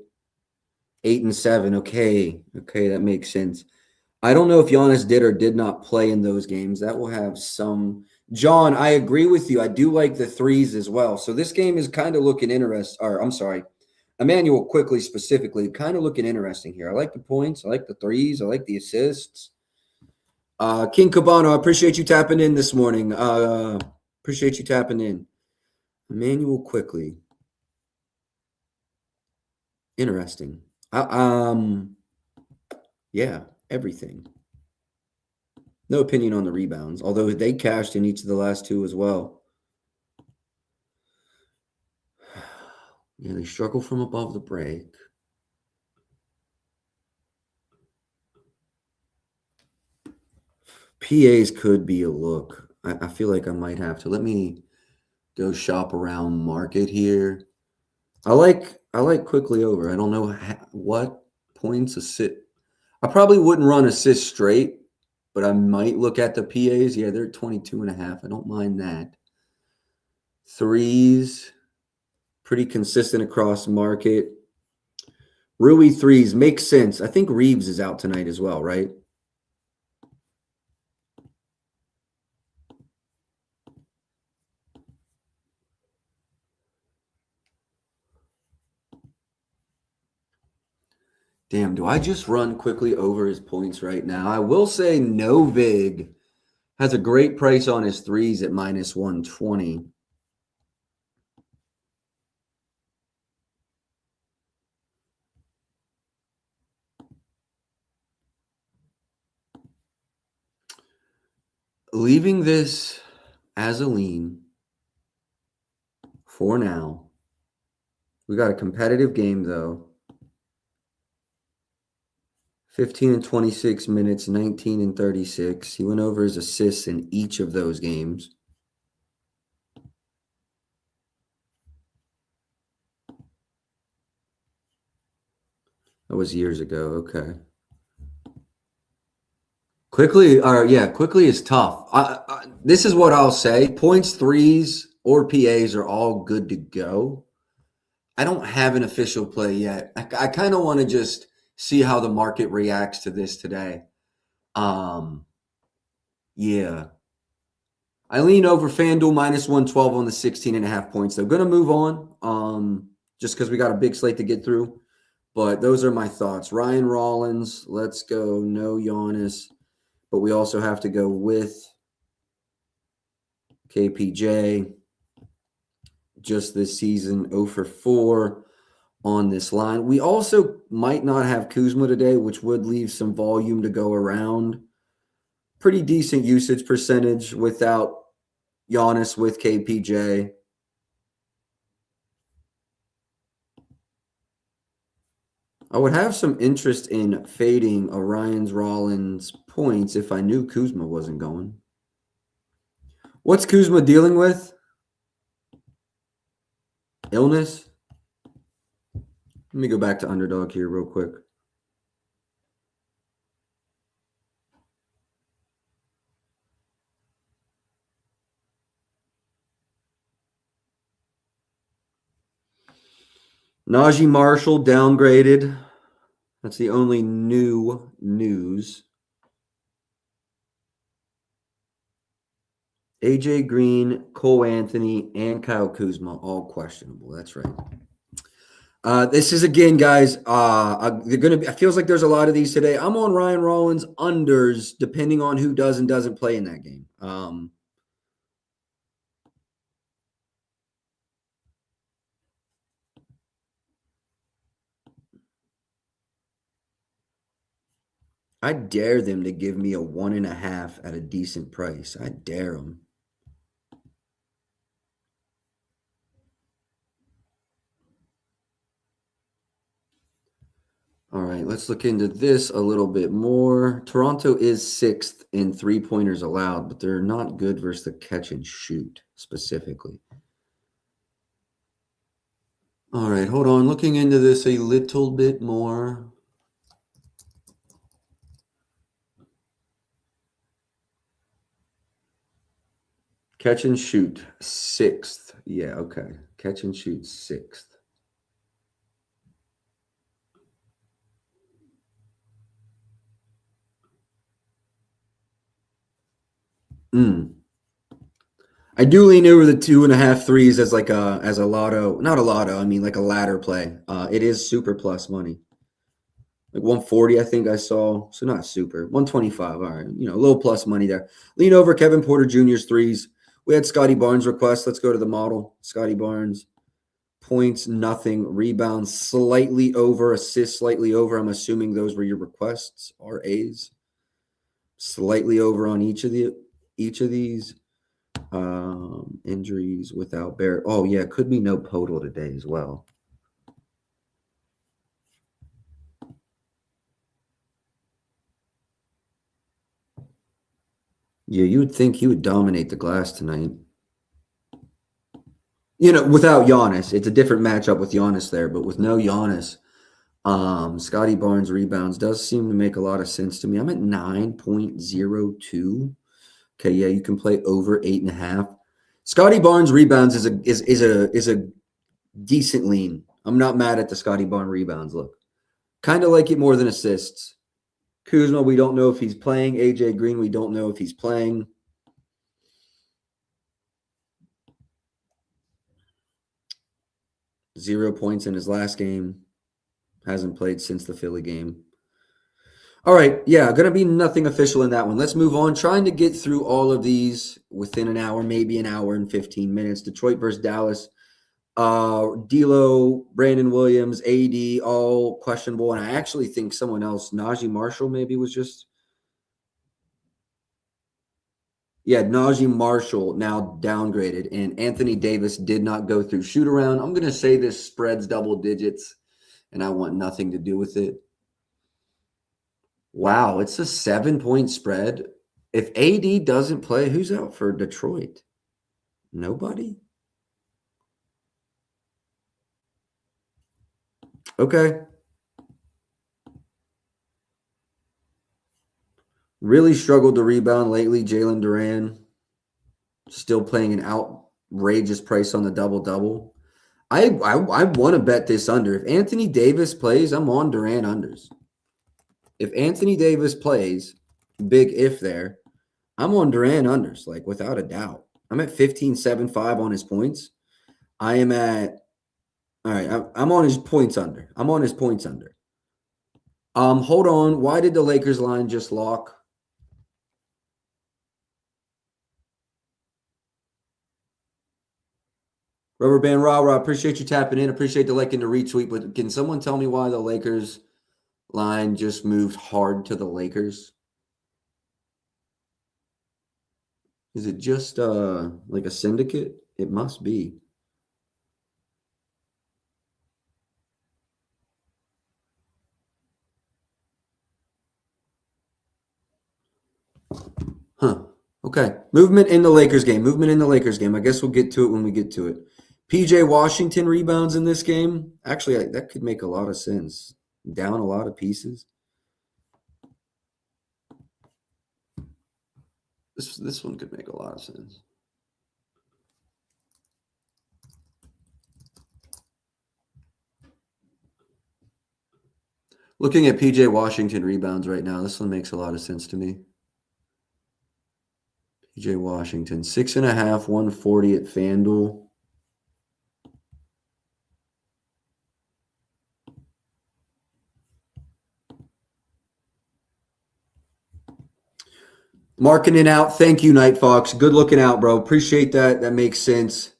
8 and 7. Okay, that makes sense. I don't know if Giannis did or did not play in those games. That will have some. John, I agree with you. I do like the threes as well. So this game is kind of looking interesting. Or I'm sorry, Emmanuel Quickly specifically, kind of looking interesting here. I like the points. I like the threes. I like the assists. King Cabano, I appreciate you tapping in this morning. Appreciate you tapping in. Emmanuel Quickly. Interesting. Yeah, everything. No opinion on the rebounds, although they cashed in each of the last 2 as well. Yeah, they struggle from above the break. PAs could be a look. I feel like I might have to. Let me go shop around market here. I like Quickly over. I don't know what points assist. I probably wouldn't run assist straight, but I might look at the PAs. Yeah, they're 22.5. I don't mind that. Threes, pretty consistent across market. Rui threes makes sense. I think Reeves is out tonight as well, right? Damn, do I just run Quickly over his points right now? I will say Novig has a great price on his threes at -120. Leaving this as a lean for now. We got a competitive game, though. 15 and 26 minutes, 19 and 36. He went over his assists in each of those games. That was years ago. Okay. Quickly is tough. This is what I'll say. Points, threes, or PAs are all good to go. I don't have an official play yet. I kind of want to just see how the market reacts to this today. Yeah. I lean over FanDuel -112 on the 16.5 points. They're going to move on just because we got a big slate to get through. But those are my thoughts. Ryan Rollins, let's go. No Giannis. But we also have to go with KPJ. Just this season, 0 for 4 on this line. We also might not have Kuzma today, which would leave some volume to go around. Pretty decent usage percentage without Giannis with KPJ. I would have some interest in fading Orion's Rollins points if I knew Kuzma wasn't going. What's Kuzma dealing with? Illness? Let me go back to Underdog here real quick. Najee Marshall downgraded. That's the only new news. AJ Green, Cole Anthony, and Kyle Kuzma all questionable. That's right. This is again, guys. They're gonna be. It feels like there's a lot of these today. I'm on Ryan Rollins unders, depending on who does and doesn't play in that game. I dare them to give me a 1.5 at a decent price. I dare them. All right, let's look into this a little bit more. Toronto is 6th in three-pointers allowed, but they're not good versus the catch and shoot specifically. All right, hold on. Looking into this a little bit more. Catch and shoot, 6th. Yeah, okay. Catch and shoot, 6th. I do lean over the 2.5 threes as like a lotto, not a lotto. I mean like a ladder play. It is super plus money, like 140. I think I saw, so not super 125. All right, a little plus money there. Lean over Kevin Porter Jr.'s threes. We had Scotty Barnes request. Let's go to the model. Scotty Barnes, points nothing, rebounds slightly over, assists slightly over. I'm assuming those were your requests, RAs. Slightly over on each of these. Injuries without Barrett. Oh yeah, could be no Podol today as well. Yeah, you would think he would dominate the glass tonight. Without Giannis. It's a different matchup with Giannis there, but with no Giannis, Scotty Barnes rebounds does seem to make a lot of sense to me. I'm at 9.02. Okay, yeah, you can play over 8.5. Scotty Barnes rebounds is a decent lean. I'm not mad at the Scotty Barnes rebounds. Look, kind of like it more than assists. Kuzma, we don't know if he's playing. AJ Green, we don't know if he's playing. Zero points in his last game. Hasn't played since the Philly game. All right, yeah, going to be nothing official in that one. Let's move on. Trying to get through all of these within an hour, maybe an hour and 15 minutes. Detroit versus Dallas. D'Lo, Brandon Williams, AD, all questionable. And I actually think someone else, Najee Marshall maybe was just. Yeah, Najee Marshall now downgraded. And Anthony Davis did not go through shoot around. I'm going to say this spreads double digits, and I want nothing to do with it. Wow, it's a 7-point spread. If AD doesn't play, who's out for Detroit? Nobody? Okay. Really struggled to rebound lately. Jalen Duran still playing an outrageous price on the double-double. I want to bet this under. If Anthony Davis plays, I'm on Duran unders. If Anthony Davis plays, big if there, I'm on Duran unders, like without a doubt. I'm at 15.75 on his points. I am at, all right, I'm on his points under. I'm on his points under. Hold on. Why did the Lakers line just lock? Rubber Band Rah, appreciate you tapping in. Appreciate the like and the retweet, but can someone tell me why the Lakers line just moved hard to the Lakers? Is it just like a syndicate? It must be. Huh. Okay. Movement in the Lakers game. Movement in the Lakers game. I guess we'll get to it when we get to it. PJ Washington rebounds in this game. Actually, that could make a lot of sense. Down a lot of pieces. This one could make a lot of sense. Looking at PJ Washington rebounds right now, this one makes a lot of sense to me. PJ Washington, 6.5, 140 at FanDuel. Marking it out. Thank you, Night Fox. Good looking out, bro. Appreciate that. That makes sense.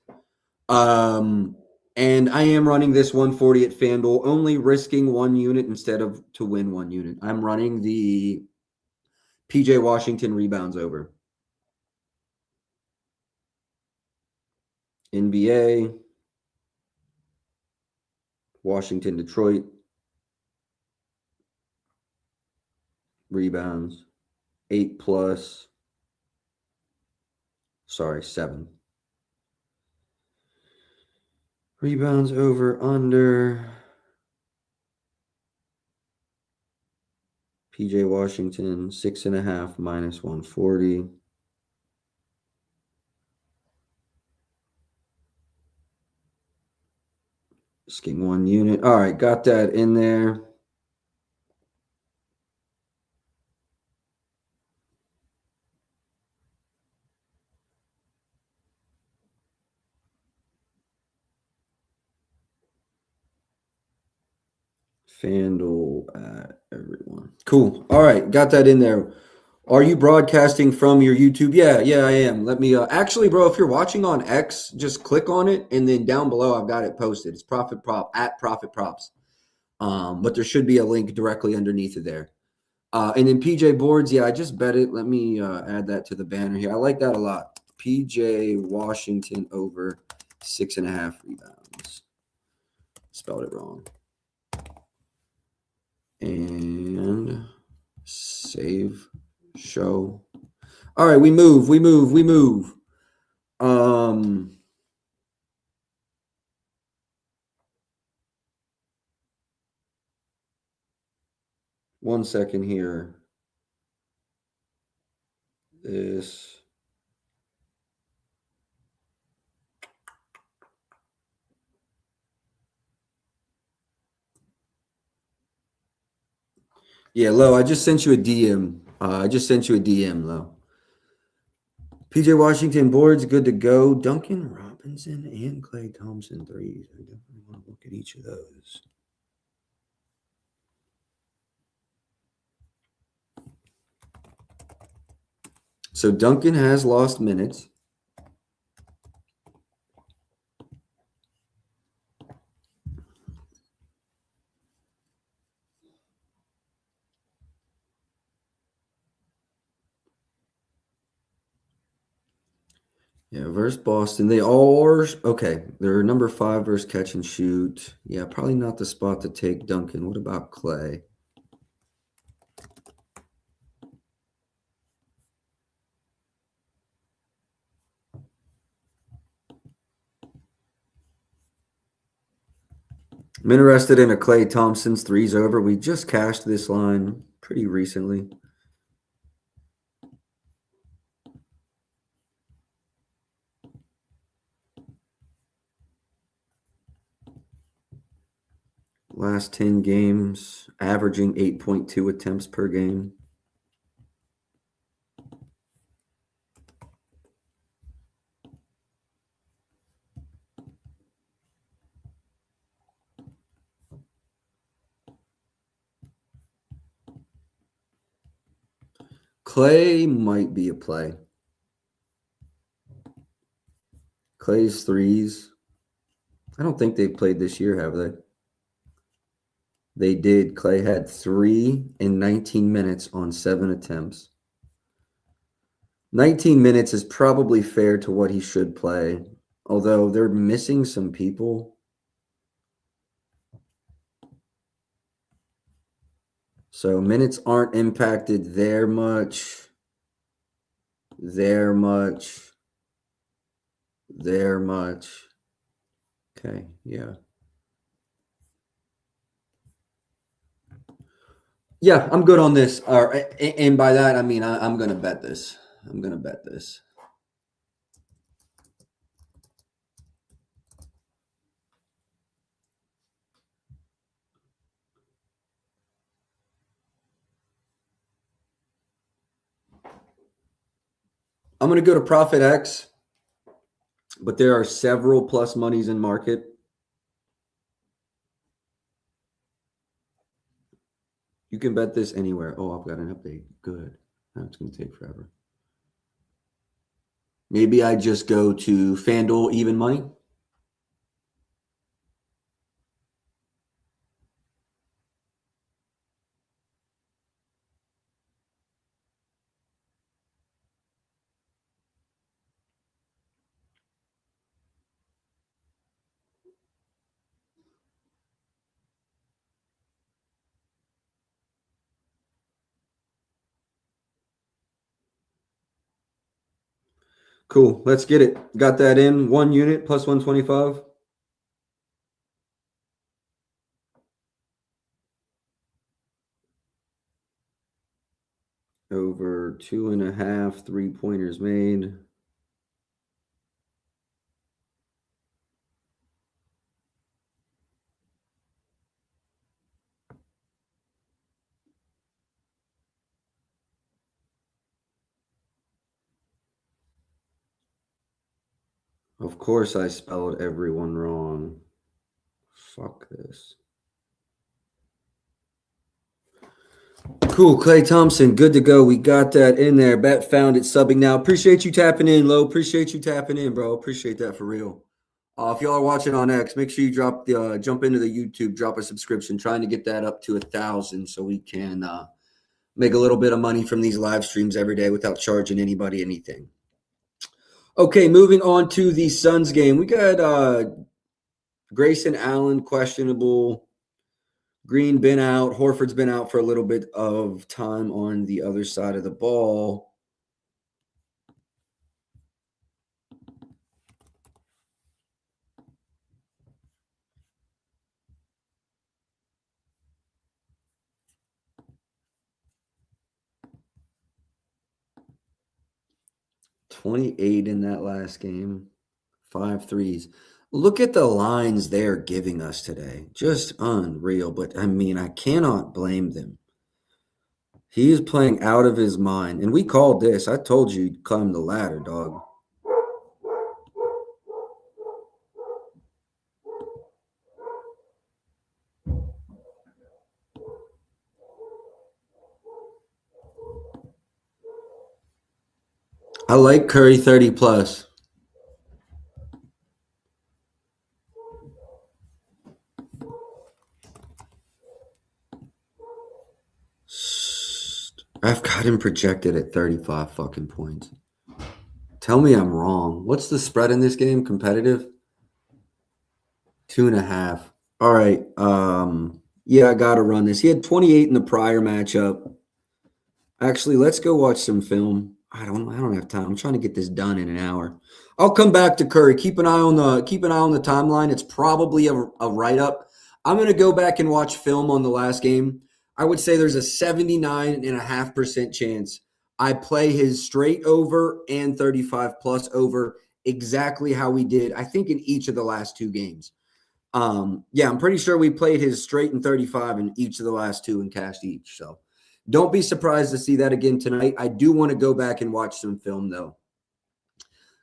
And I am running this 140 at FanDuel, only risking 1 unit instead of to win 1 unit. I'm running the PJ Washington rebounds over. NBA, Washington, Detroit, rebounds, 8+. Sorry, 7. Rebounds over, under. PJ Washington, 6.5, -140. Risking 1 unit. All right, got that in there. FanDuel at everyone. Cool. All right, got that in there. Are you broadcasting from your YouTube? Yeah, I am. Let me actually, bro, if you're watching on X, just click on it, and then down below I've got it posted. It's Profit Props. But there should be a link directly underneath it there. And then PJ Boards, yeah, I just bet it. Let me add that to the banner here. I like that a lot. PJ Washington over 6.5 rebounds. Spelled it wrong. And save, show. All right, we move. 1 second here. This. Yeah, Lo, I just sent you a DM. Lo. PJ Washington boards, good to go. Duncan Robinson and Klay Thompson threes. I definitely want to look at each of those. So Duncan has lost minutes. Yeah, versus Boston. They all are okay. They're number 5 versus catch and shoot. Yeah, probably not the spot to take Duncan. What about Klay? I'm interested in a Klay Thompson's threes over. We just cashed this line pretty recently. Last 10 games, averaging 8.2 attempts per game. Klay might be a play. Klay's threes. I don't think they've played this year, have they? They did. Klay had 3 in 19 minutes on 7 attempts. 19 minutes is probably fair to what he should play, although they're missing some people. So minutes aren't impacted there much. Okay, yeah. Yeah, I'm good on this. And by that, I mean, I'm going to bet this. I'm going to bet this. I'm going to go to Profit X, but there are several plus monies in market. You can bet this anywhere. Oh, I've got an update. Good. That's going to take forever. Maybe I just go to FanDuel even money. Cool. Let's get it. Got that in. 1 unit plus 125. Over 2.5 3-pointers made. Of course I spelled everyone wrong. Fuck this. Cool. Clay Thompson, good to go. We got that in there. Bet found it subbing now. Appreciate you tapping in, Lo. Appreciate you tapping in, bro. Appreciate that for real. If y'all are watching on X, make sure you drop the jump into the YouTube, drop a subscription. Trying to get that up to 1,000 so we can make a little bit of money from these live streams every day without charging anybody anything. Okay, moving on to the Suns game. We got Grayson Allen questionable. Green been out. Horford's been out for a little bit of time on the other side of the ball. $28 in that last game. 5 threes. Look at the lines they're giving us today. Just unreal. But, I mean, I cannot blame them. He is playing out of his mind. And we called this. I told you he'd climb the ladder, dog. I like Curry 30 plus. I've got him projected at 35 fucking points. Tell me I'm wrong. What's the spread in this game? Competitive? 2.5. All right. Yeah, I got to run this. He had 28 in the prior matchup. Actually, let's go watch some film. I don't have time. I'm trying to get this done in an hour. I'll come back to Curry. Keep an eye on the timeline. It's probably a write-up. I'm going to go back and watch film on the last game. I would say there's a 79.5% chance I play his straight over and 35 plus over exactly how we did, I think, in each of the last 2 games. Yeah, I'm pretty sure we played his straight and 35 in each of the last 2 and cashed each. So don't be surprised to see that again tonight. I do want to go back and watch some film, though.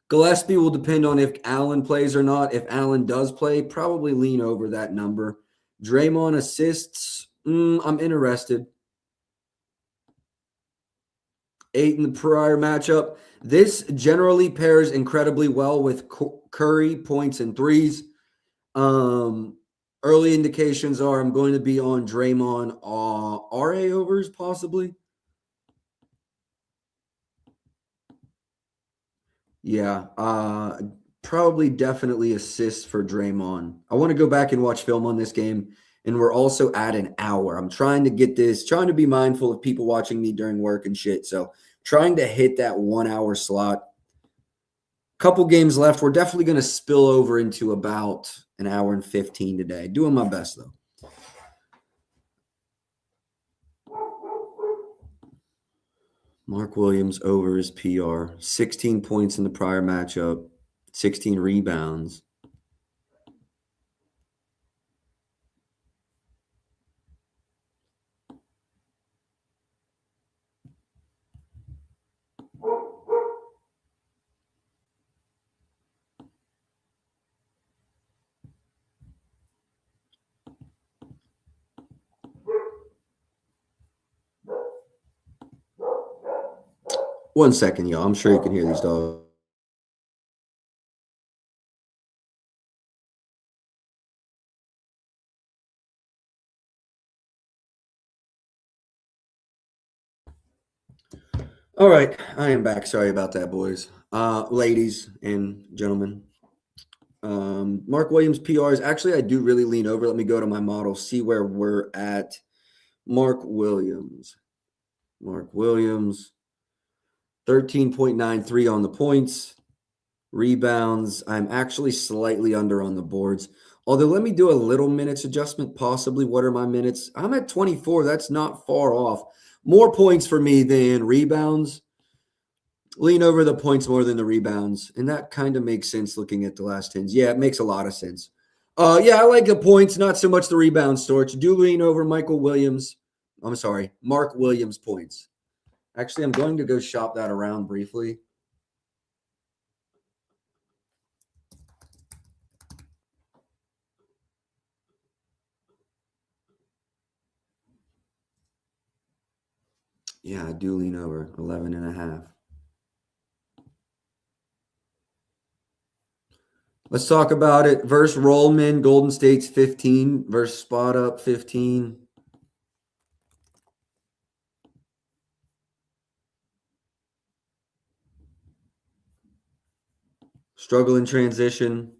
Gillespie will depend on if Allen plays or not. If Allen does play, probably lean over that number. Draymond assists, I'm interested. 8 in the prior matchup. This generally pairs incredibly well with Curry points and threes. Early indications are I'm going to be on Draymond RA overs possibly. Yeah. Probably definitely assists for Draymond. I want to go back and watch film on this game. And we're also at an hour. I'm trying to be mindful of people watching me during work and shit. So trying to hit that 1 hour slot. Couple games left. We're definitely going to spill over into about an hour and 15 today. Doing my best, though. Mark Williams over his PR. 16 points in the prior matchup. 16 rebounds. One second, y'all. I'm sure you can hear these dogs. All right, I am back. Sorry about that, boys. Ladies and gentlemen. Mark Williams PRs. Actually, I do really lean over. Let me go to my model, see where we're at. Mark Williams. 13.93 on the points. Rebounds. I'm actually slightly under on the boards. Although, let me do a little minutes adjustment, possibly. What are my minutes? I'm at 24. That's not far off. More points for me than rebounds. Lean over the points more than the rebounds. And that kind of makes sense looking at the last 10s. Yeah, it makes a lot of sense. Yeah, I like the points, not so much the rebound storage. Do lean over Mark Williams points. Actually, I'm going to go shop that around briefly. Yeah, I do lean over 11.5. Let's talk about it. Versus Rollman, Golden State's 15 versus Spot Up 15. Struggle in transition.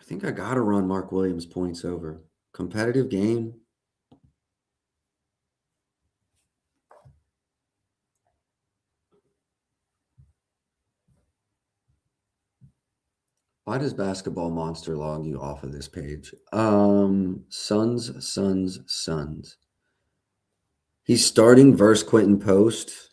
I think I got to run Mark Williams points over. Competitive game. Why does Basketball Monster log you off of this page? Suns. He's starting versus Quentin Post.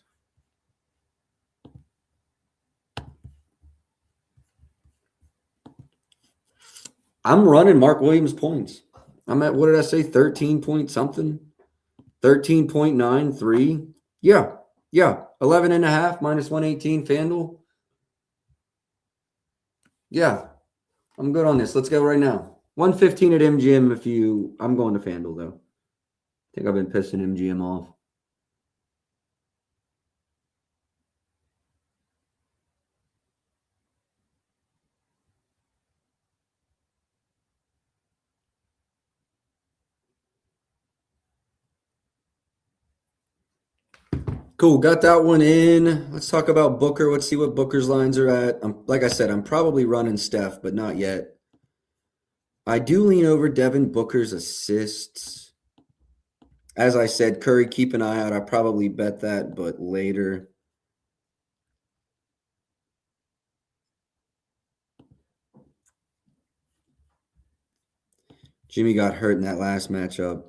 I'm running Mark Williams points. I'm at, what did I say, 13 point something? 13.93. Yeah. 11.5 minus 118 FanDuel. Yeah, I'm good on this. Let's go right now. 115 at MGM I'm going to FanDuel, though. I think I've been pissing MGM off. Cool, got that one in. Let's talk about Booker. Let's see what Booker's lines are at. Like I said, I'm probably running Steph, but not yet. I do lean over Devin Booker's assists. As I said, Curry, keep an eye out. I probably bet that, but later. Jimmy got hurt in that last matchup.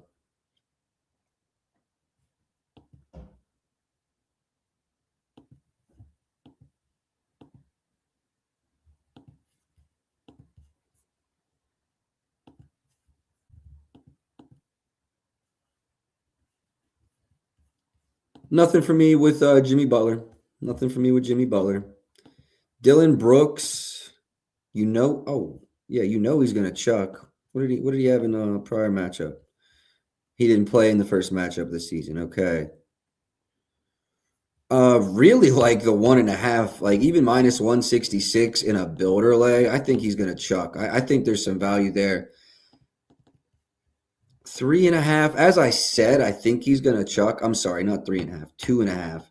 Nothing for me with Jimmy Butler. Dylan Brooks, he's going to chuck. What did he have in a prior matchup? He didn't play in the first matchup this season. Okay. Really like the 1.5, like even minus 166 in a builder lay. I think he's going to chuck. I think there's some value there. 3.5. As I said, I think he's going to chuck. I'm sorry, not 3.5, 2.5.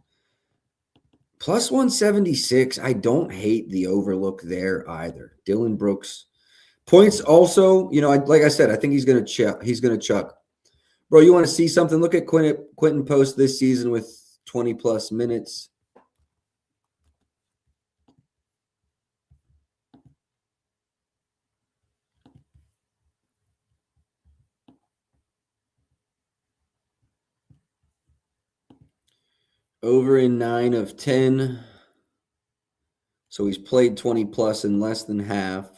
Plus 176. I don't hate the overlook there either. Dylan Brooks. Points also, like I said, I think he's going to chuck. He's going to chuck. Bro, you want to see something? Look at Quentin Post this season with 20-plus minutes. Over in 9 of 10. So he's played 20-plus in less than half.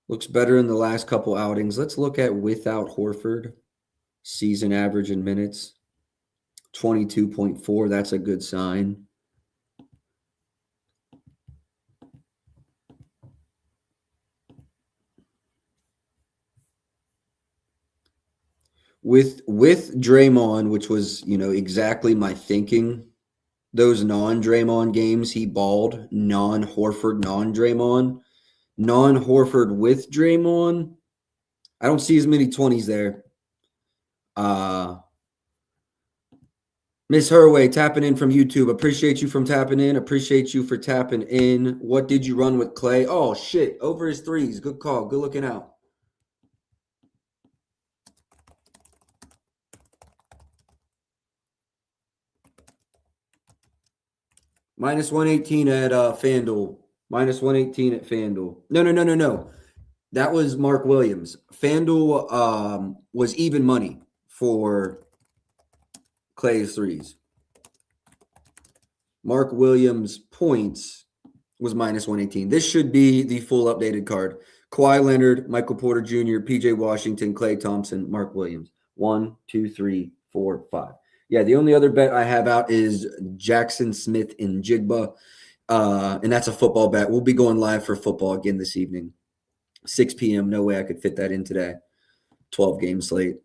Looks better in the last couple outings. Let's look at without Horford. Season average in minutes. 22.4. That's a good sign. With Draymond, which was, exactly my thinking, those non-Draymond games, he balled. Non-Horford, non-Draymond. Non-Horford with Draymond, I don't see as many 20s there. Miss Herway tapping in from YouTube. Appreciate you from tapping in. Appreciate you for tapping in. What did you run with Clay? Oh, shit. Over his threes. Good call. Good looking out. Minus 118 at FanDuel. Minus 118 at FanDuel. No. That was Mark Williams. FanDuel was even money for Clay's threes. Mark Williams' points was minus 118. This should be the full updated card. Kawhi Leonard, Michael Porter Jr., PJ Washington, Klay Thompson, Mark Williams. 1, 2, 3, 4, 5. Yeah, the only other bet I have out is Jackson Smith in Jigba. And that's a football bet. We'll be going live for football again this evening. 6 p.m. No way I could fit that in today. 12-game slate.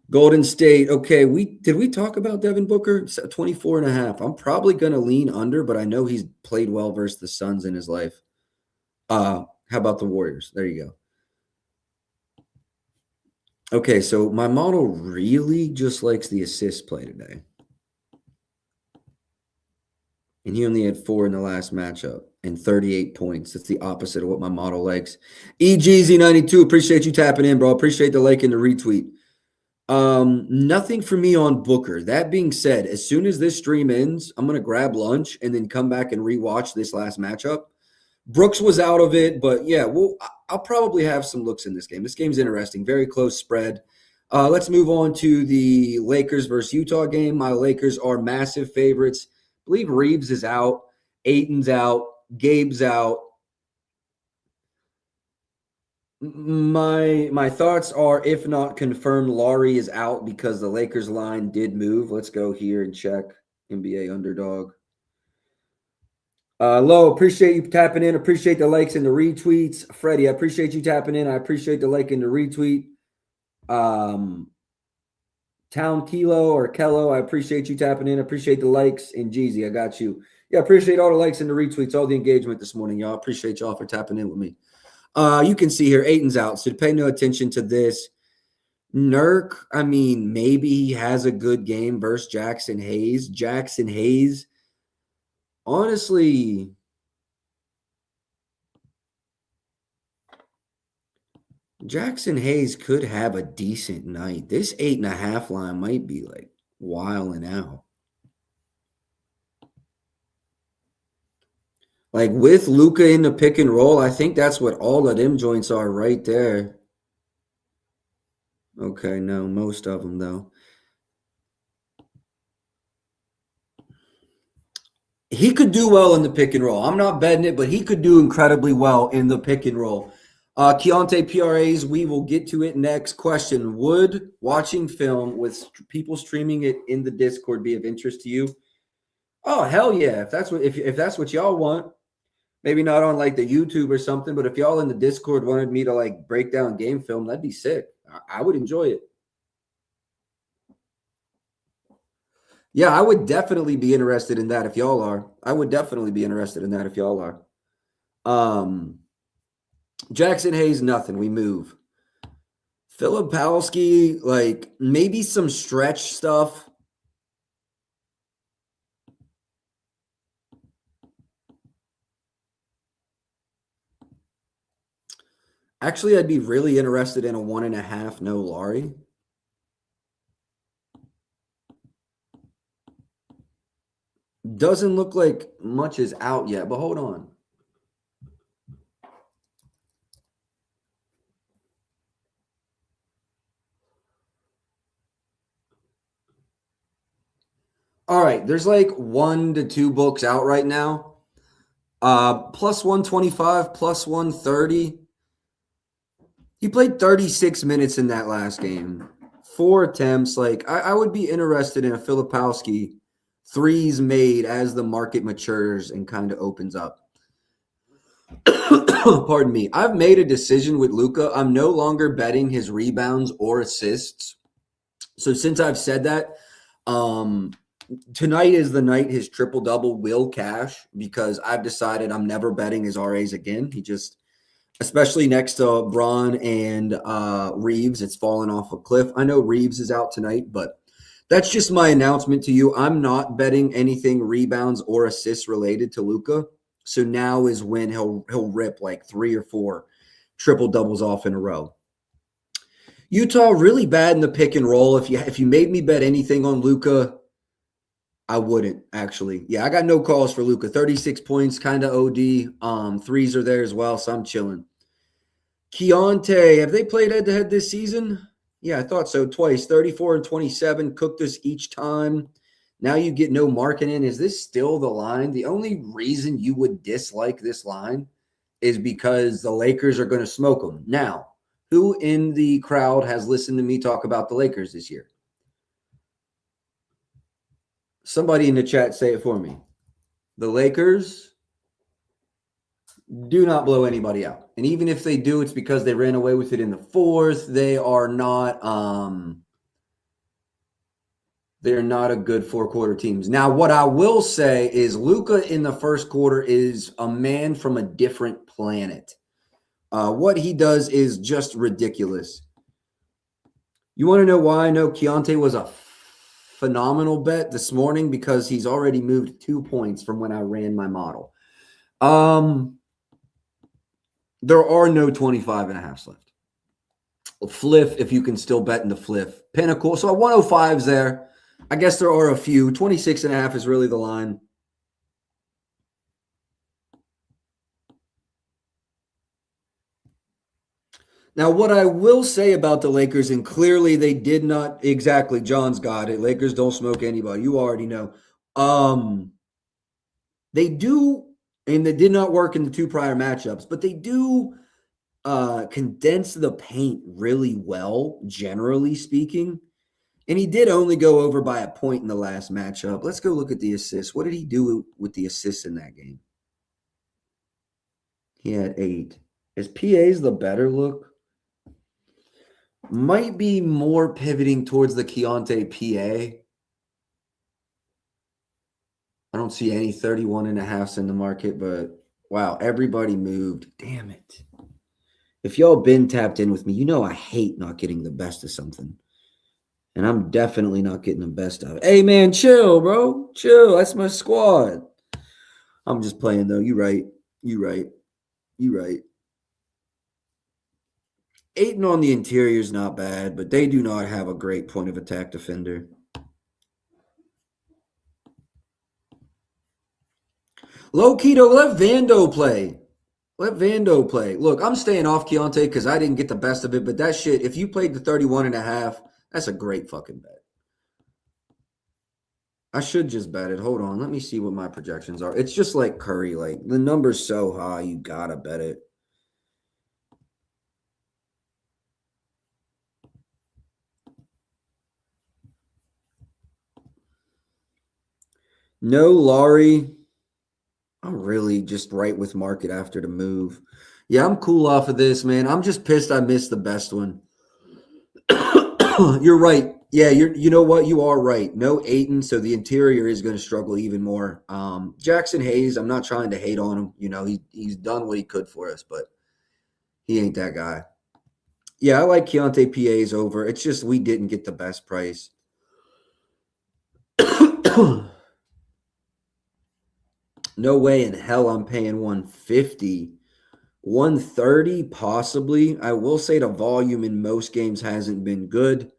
Golden State. Okay, did we talk about Devin Booker? 24.5. I'm probably going to lean under, but I know he's played well versus the Suns in his life. How about the Warriors? There you go. Okay, so my model really just likes the assist play today. And he only had 4 in the last matchup and 38 points. That's the opposite of what my model likes. EGZ92, appreciate you tapping in, bro. Appreciate the like and the retweet. Nothing for me on Booker. That being said, as soon as this stream ends, I'm going to grab lunch and then come back and rewatch this last matchup. Brooks was out of it, but yeah, I'll probably have some looks in this game. This game's interesting. Very close spread. Let's move on to the Lakers versus Utah game. My Lakers are massive favorites. I believe Reeves is out. Ayton's out. Gabe's out. My thoughts are, if not confirmed, Laurie is out because the Lakers line did move. Let's go here and check NBA Underdog. Lo, appreciate you tapping in. Appreciate the likes and the retweets. Freddie, I appreciate you tapping in. I appreciate the like and the retweet. Town Kilo or Kello, I appreciate you tapping in. Appreciate the likes. And Jeezy, I got you. Yeah, appreciate all the likes and the retweets, all the engagement this morning, y'all. Appreciate y'all for tapping in with me. You can see here, Ayton's out, so pay no attention to this. Nurk, I mean, maybe he has a good game versus Jackson Hayes. Jackson Hayes, honestly, Jackson Hayes could have a decent night. This 8.5 line might be like wilding out. Like with Luka in the pick and roll, I think that's what all of them joints are right there. Okay, no, most of them though. He could do well in the pick and roll. I'm not betting it, but he could do incredibly well in the pick and roll. Keontae PRAs, we will get to it next. Question: would watching film with people streaming it in the Discord be of interest to you? Oh, hell yeah. If that's what y'all want. Maybe not on like the YouTube or something, but if y'all in the Discord wanted me to like break down game film, that'd be sick. I would enjoy it. Yeah, I would definitely be interested in that if y'all are. I would definitely be interested in that if y'all are. Jackson Hayes, nothing. We move. Filipowski, like maybe some stretch stuff. Actually, I'd be really interested in a 1.5 no Laurie. Doesn't look like much is out yet, but hold on. All right, there's like 1 to 2 books out right now. Plus 125, plus 130. He played 36 minutes in that last game. 4 attempts. Like, I would be interested in a Filipowski threes made as the market matures and kind of opens up. Pardon me. I've made a decision with Luka. I'm no longer betting his rebounds or assists. So since I've said that, tonight is the night his triple-double will cash because I've decided I'm never betting his RAs again. He just, especially next to Braun and Reeves, it's fallen off a cliff. I know Reeves is out tonight, but that's just my announcement to you. I'm not betting anything rebounds or assists related to Luka. So now is when he'll rip like 3 or 4 triple-doubles off in a row. Utah really bad in the pick and roll. If you made me bet anything on Luka, I wouldn't actually. Yeah, I got no calls for Luka. 36 points, kind of OD. Threes are there as well, so I'm chilling. Keontae, have they played head-to-head this season? Yeah, I thought so. Twice, 34 and 27, cooked us each time. Now you get no Markkanen. Is this still the line? The only reason you would dislike this line is because the Lakers are going to smoke them. Now, who in the crowd has listened to me talk about the Lakers this year? Somebody in the chat say it for me. The Lakers do not blow anybody out. And even if they do, it's because they ran away with it in the fourth. They are not they're not a good four-quarter teams. Now, what I will say is Luka in the first quarter is a man from a different planet. What he does is just ridiculous. You want to know why I know Keontae was a phenomenal bet this morning? Because he's already moved 2 points from when I ran my model. There are no 25.5s left. Fliff, if you can still bet in the Fliff. Pinnacle. So 105's there. I guess there are a few. 26.5 is really the line. Now, what I will say about the Lakers, and clearly they did not exactly, John's got it. Lakers don't smoke anybody. You already know. They do, and they did not work in the 2 prior matchups, but they do condense the paint really well, generally speaking. And he did only go over by a point in the last matchup. Let's go look at the assists. What did he do with the assists in that game? He had 8. Is PA's the better look? Might be more pivoting towards the Keontae PA. I don't see any 31.5s in the market, but wow, everybody moved. Damn it. If y'all been tapped in with me, you know I hate not getting the best of something. And I'm definitely not getting the best of it. Hey, man, chill, bro. Chill. That's my squad. I'm just playing, though. You right. You right. You right. Ayton on the interior is not bad, but they do not have a great point of attack defender. Low-key, though, let Vando play. Let Vando play. Look, I'm staying off Keontae because I didn't get the best of it, but that shit, if you played the 31.5, that's a great fucking bet. I should just bet it. Hold on. Let me see what my projections are. It's just like Curry. Like, the number's so high, you gotta bet it. No Laurie. I'm really just right with market after the move. Yeah, I'm cool off of this, man. I'm just pissed I missed the best one. You're right. Yeah, you know what? You are right. No Ayton, so the interior is going to struggle even more. Jackson Hayes, I'm not trying to hate on him. You know, he's done what he could for us, but he ain't that guy. Yeah, I like Keontae PA's over. It's just we didn't get the best price. No way in hell I'm paying 150. 130 possibly. I will say the volume in most games hasn't been good.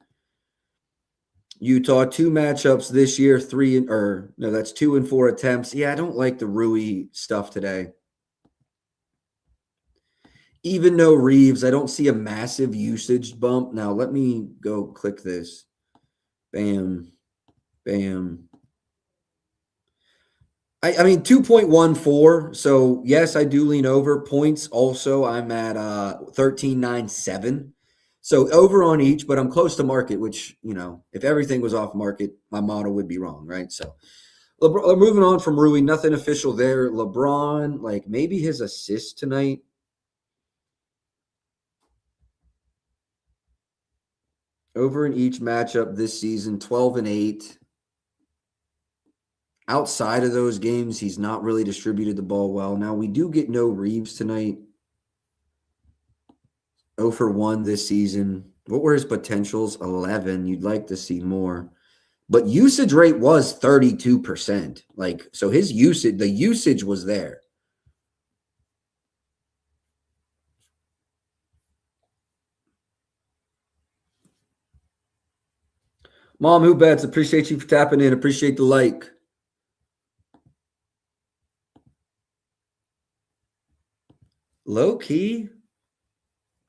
Utah 2 matchups this year, 2 and 4 attempts. Yeah, I don't like the Rui stuff today. Even though Reeves, I don't see a massive usage bump. Now let me go click this. Bam. Bam. I mean 2.14. So yes, I do lean over. Points also I'm at 13.97. So over on each, but I'm close to market, which, you know, if everything was off market, my model would be wrong, right? So moving on from Rui, nothing official there. LeBron, like maybe his assist tonight. Over in each matchup this season, 12 and 8. Outside of those games, he's not really distributed the ball well. Now, we do get no Reeves tonight. 0 for 1 this season. What were his potentials? 11. You'd like to see more. But usage rate was 32%. Like, so his usage, the usage was there. Mom, who bets? Appreciate you for tapping in. Appreciate the like. Low key,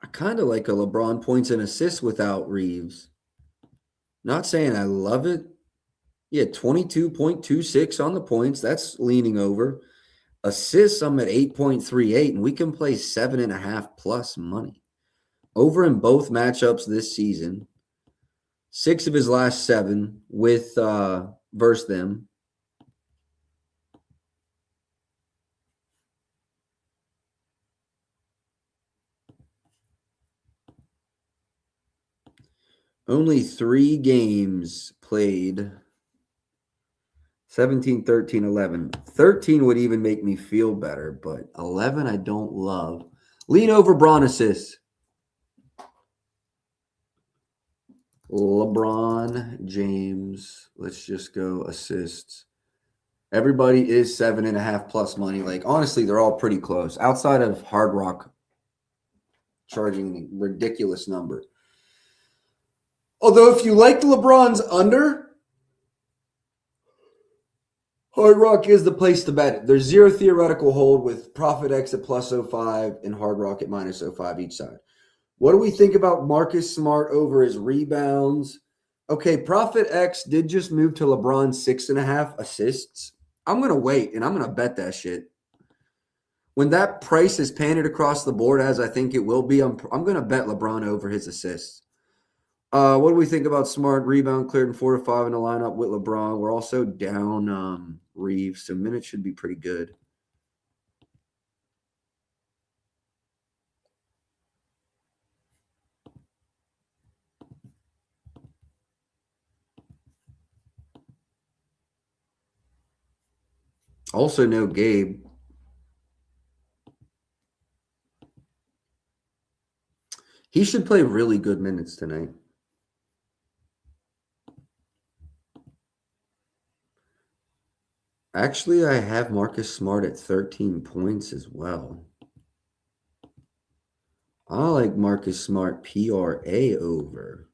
I kind of like a LeBron points and assists without Reeves. Not saying I love it. Yeah, 22.26 on the points. That's leaning over. Assists, I'm at 8.38, and we can play 7.5 plus money. Over in both matchups this season. 6 of his last 7 with versus them. Only 3 games played. 17, 13, 11. 13 would even make me feel better, but 11 I don't love. Lean over Bron assists. LeBron James. Let's just go assists. Everybody is 7.5 plus money. Like, honestly, they're all pretty close. Outside of Hard Rock charging a ridiculous number. Although if you like LeBron's under, Hard Rock is the place to bet it. There's 0 theoretical hold with Profit X at plus 0.5 and Hard Rock at minus 0.5 each side. What do we think about Marcus Smart over his rebounds? Okay, Profit X did just move to LeBron's 6.5 assists. I'm going to wait, and I'm going to bet that shit. When that price is painted across the board, as I think it will be, I'm going to bet LeBron over his assists. What do we think about Smart? Rebound cleared in 4 to 5 in the lineup with LeBron. We're also down Reeves, so minutes should be pretty good. Also no Gabe. He should play really good minutes tonight. Actually, I have Marcus Smart at 13 points as well. I like Marcus Smart PRA over.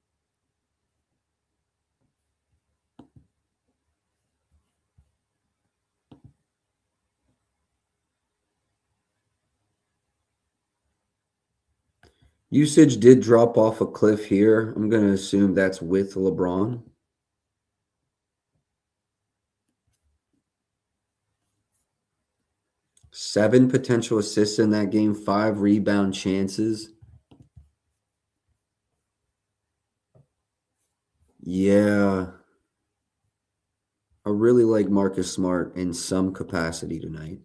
Usage did drop off a cliff here. I'm going to assume that's with LeBron. Seven potential assists in that game, 5 rebound chances. Yeah. I really like Marcus Smart in some capacity tonight.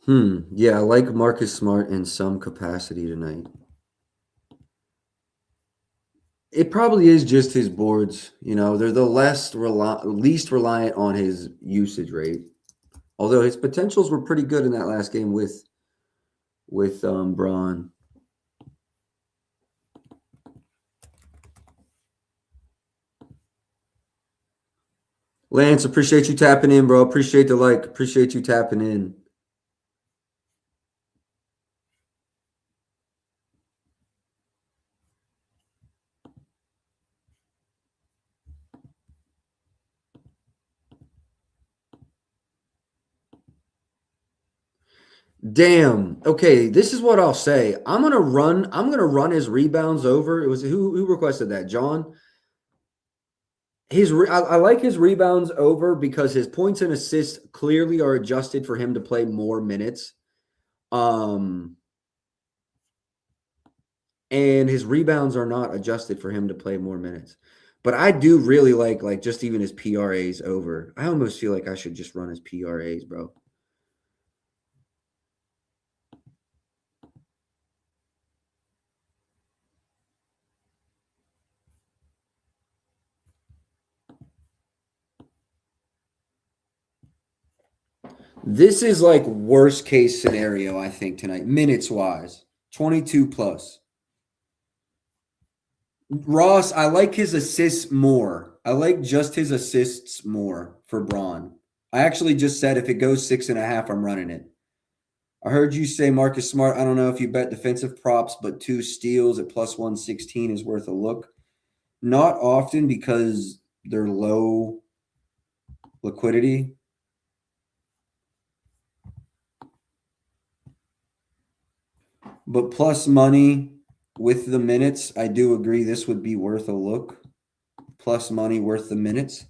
Yeah, I like Marcus Smart in some capacity tonight. It probably is just his boards. You know, they're the least reliant on his usage rate. Although his potentials were pretty good in that last game with Braun. Lance, appreciate you tapping in, bro. Appreciate the like. Appreciate you tapping in. Damn. Okay, this is what I'll say. I'm gonna run his rebounds over. It was who requested that? John. I like his rebounds over because his points and assists clearly are adjusted for him to play more minutes. And his rebounds are not adjusted for him to play more minutes. But I do really like just even his PRAs over. I almost feel like I should just run his PRAs, bro. This is like worst case scenario, I think, tonight, minutes wise. 22 plus. Ross, I like his assists more. I like just his assists more for Braun. I actually just said if it goes 6.5, I'm running it. I heard you say Marcus Smart. I don't know if you bet defensive props, but 2 steals at plus 116 is worth a look. Not often because they're low liquidity. But plus money with the minutes, I do agree this would be worth a look. Plus money worth the minutes.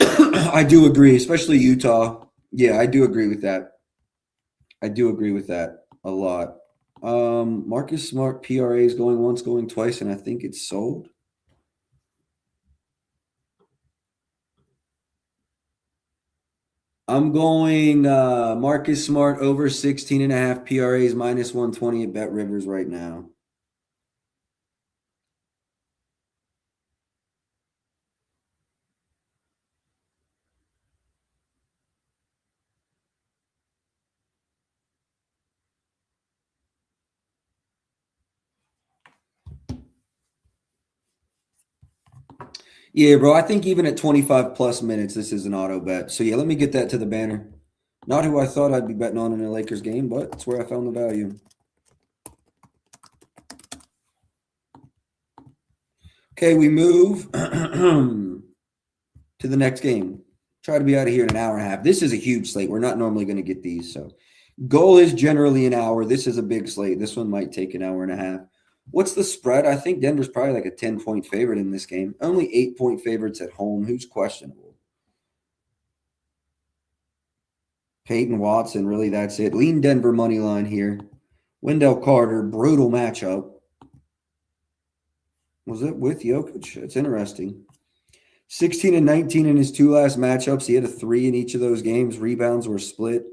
I do agree, especially Utah. Yeah, I do agree with that. I do agree with that a lot. Marcus Smart PRA is going once, going twice, and I think it's sold. I'm going Marcus Smart over 16.5 PRAs minus 120 at Bet Rivers right now. Yeah, bro. I think even at 25 plus minutes, this is an auto bet. So, yeah, let me get that to the banner. Not who I thought I'd be betting on in a Lakers game, but it's where I found the value. Okay, we move to the next game. Try to be out of here in an hour and a half. This is a huge slate. We're not normally going to get these. So, goal is generally an hour. This is a big slate. This one might take an hour and a half. What's the spread? I think Denver's probably like a 10-point favorite in this game. Only 8-point favorites at home. Who's questionable? Peyton Watson, really, that's it. Lean Denver money line here. Wendell Carter, brutal matchup. Was it with Jokic? It's interesting. 16 and 19 in his 2 last matchups. He had a 3 in each of those games. Rebounds were split.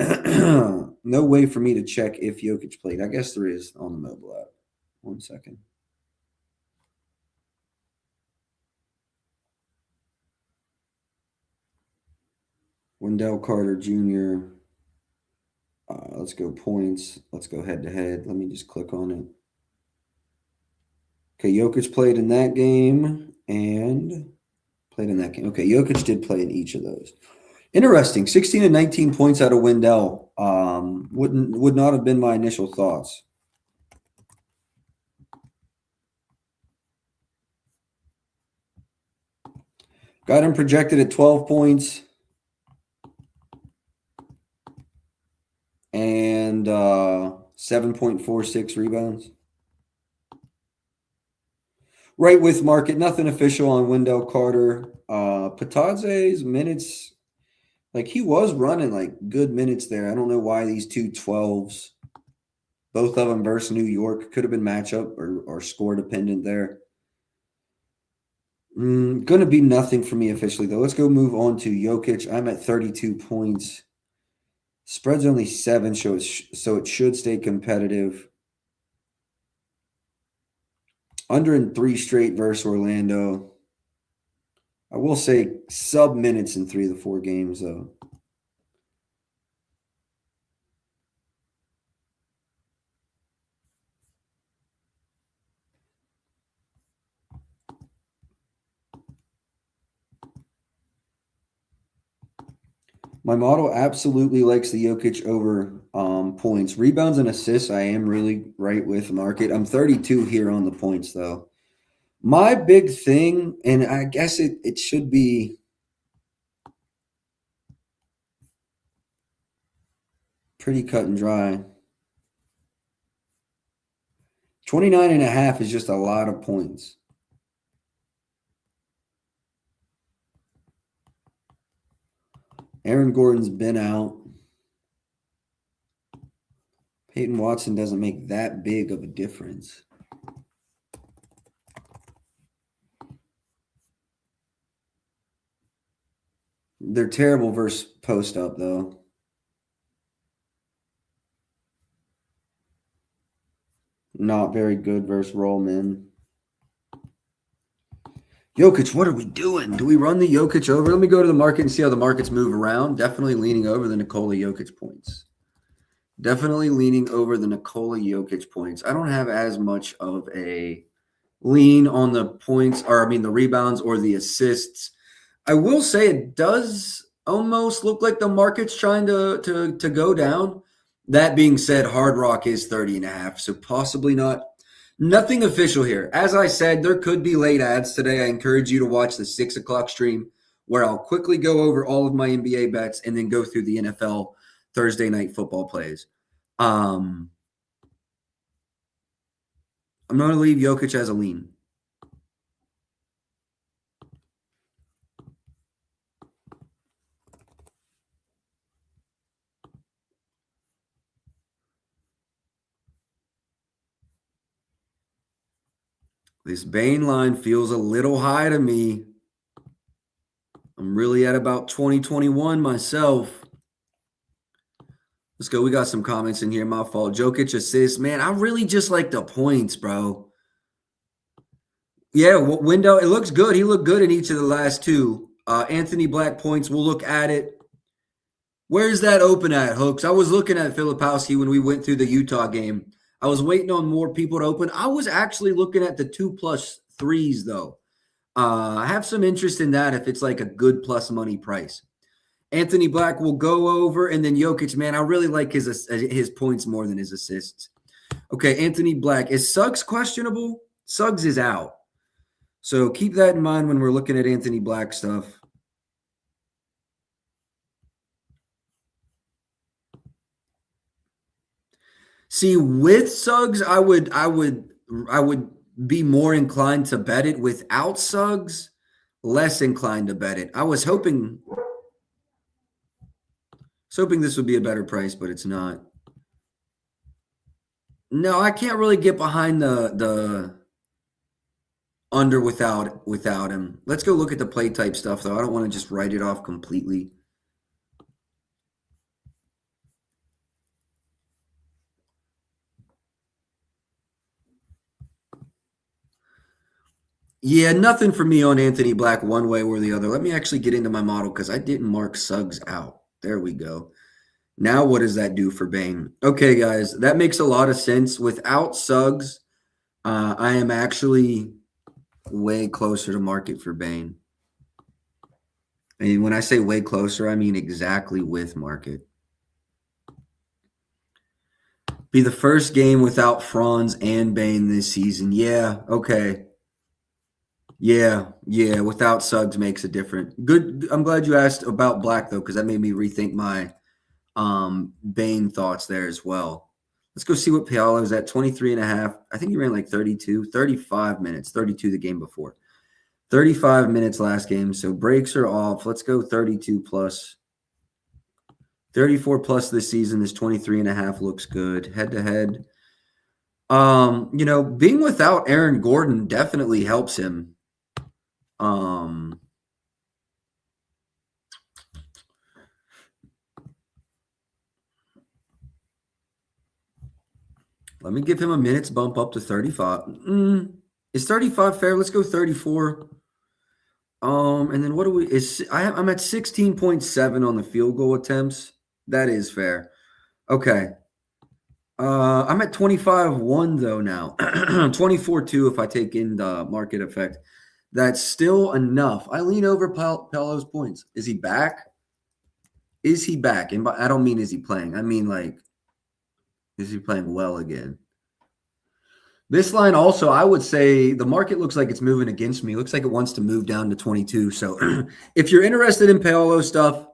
No way for me to check if Jokic played. I guess there is on the mobile app. 1 second. Wendell Carter Jr. Let's go points. Let's go head to head. Let me just click on it. Okay, Jokic played in that game and played in that game. Okay, Jokic did play in each of those. Interesting. 16 and 19 points out of Wendell. Would not have been my initial thoughts. Got him projected at 12 points and 7.46 rebounds. Right with market, nothing official on Wendell Carter. Patadze's minutes, like he was running like good minutes there. I don't know why these 2 12s, both of them versus New York, could have been matchup or score dependent there. Going to be nothing for me officially, though. Let's go move on to Jokic. I'm at 32 points. Spread's only 7, so it should stay competitive. Under in 3 straight versus Orlando. I will say sub minutes in 3 of the 4 games, though. My model absolutely likes the Jokic over points. Rebounds and assists, I am really right with market. I'm 32 here on the points, though. My big thing, and I guess it should be pretty cut and dry. 29.5 is just a lot of points. Aaron Gordon's been out. Peyton Watson doesn't make that big of a difference. They're terrible versus post up, though. Not very good versus rollman. Jokic, what are we doing? Do we run the Jokic over? Let me go to the market and see how the markets move around. Definitely leaning over the Nikola Jokic points. Definitely leaning over the Nikola Jokic points. I don't have as much of a lean on the points, or I mean the rebounds or the assists. I will say it does almost look like the market's trying to go down. That being said, Hard Rock is 30.5, so possibly not. Nothing official here. As I said, there could be late ads today. I encourage you to watch the 6 o'clock stream where I'll quickly go over all of my NBA bets and then go through the NFL Thursday night football plays. I'm going to leave Jokic as a lean. This Bane line feels a little high to me. I'm really at about 2021 myself. Let's go. We got some comments in here. My fault. Jokic assists. Man, I really just like the points, bro. Yeah, window. It looks good. He looked good in each of the last 2. Anthony Black points. We'll look at it. Where's that open at, Hooks? I was looking at Filipowski when we went through the Utah game. I was waiting on more people to open. I was actually looking at the 2+3s, though. I have some interest in that if it's like a good plus money price. Anthony Black will go over, and then Jokic, man, I really like his points more than his assists. Okay, Anthony Black. Is Suggs questionable? Suggs is out. So keep that in mind when we're looking at Anthony Black stuff. See, with Suggs, I would be more inclined to bet it. Without Suggs, less inclined to bet it. I was hoping this would be a better price, but it's not. No, I can't really get behind the under without him. Let's go look at the play type stuff, though. I don't want to just write it off completely. Yeah, nothing for me on Anthony Black one way or the other. Let me actually get into my model because I didn't mark Suggs out. There we go. Now what does that do for Bane? Okay, guys, that makes a lot of sense. Without Suggs, I am actually way closer to market for Bane. And when I say way closer, I mean exactly with market. Be the first game without Franz and Bane this season. Yeah, okay. Yeah, without Suggs makes a difference. Good. I'm glad you asked about Black, though, because that made me rethink my Bane thoughts there as well. Let's go see what Piala is at, 23.5. I think he ran like 35 minutes, 32 the game before. 35 minutes last game, so breaks are off. Let's go 32 plus. 34 plus this season. This 23.5 looks good. Head-to-head. Being without Aaron Gordon definitely helps him. Let me give him a minutes bump up to 35. Is 35 fair? Let's go 34. And then what do we I'm at 16.7 on the field goal attempts. That is fair. Okay. I'm at 25-1 though now. 24-2 if I take in the market effect. That's still enough. I lean over Paolo's points. Is he back? Is he back? And I don't mean is he playing. I mean like, is he playing well again? This line also, I would say the market looks like it's moving against me. It looks like it wants to move down to 22. So if you're interested in Paolo stuff,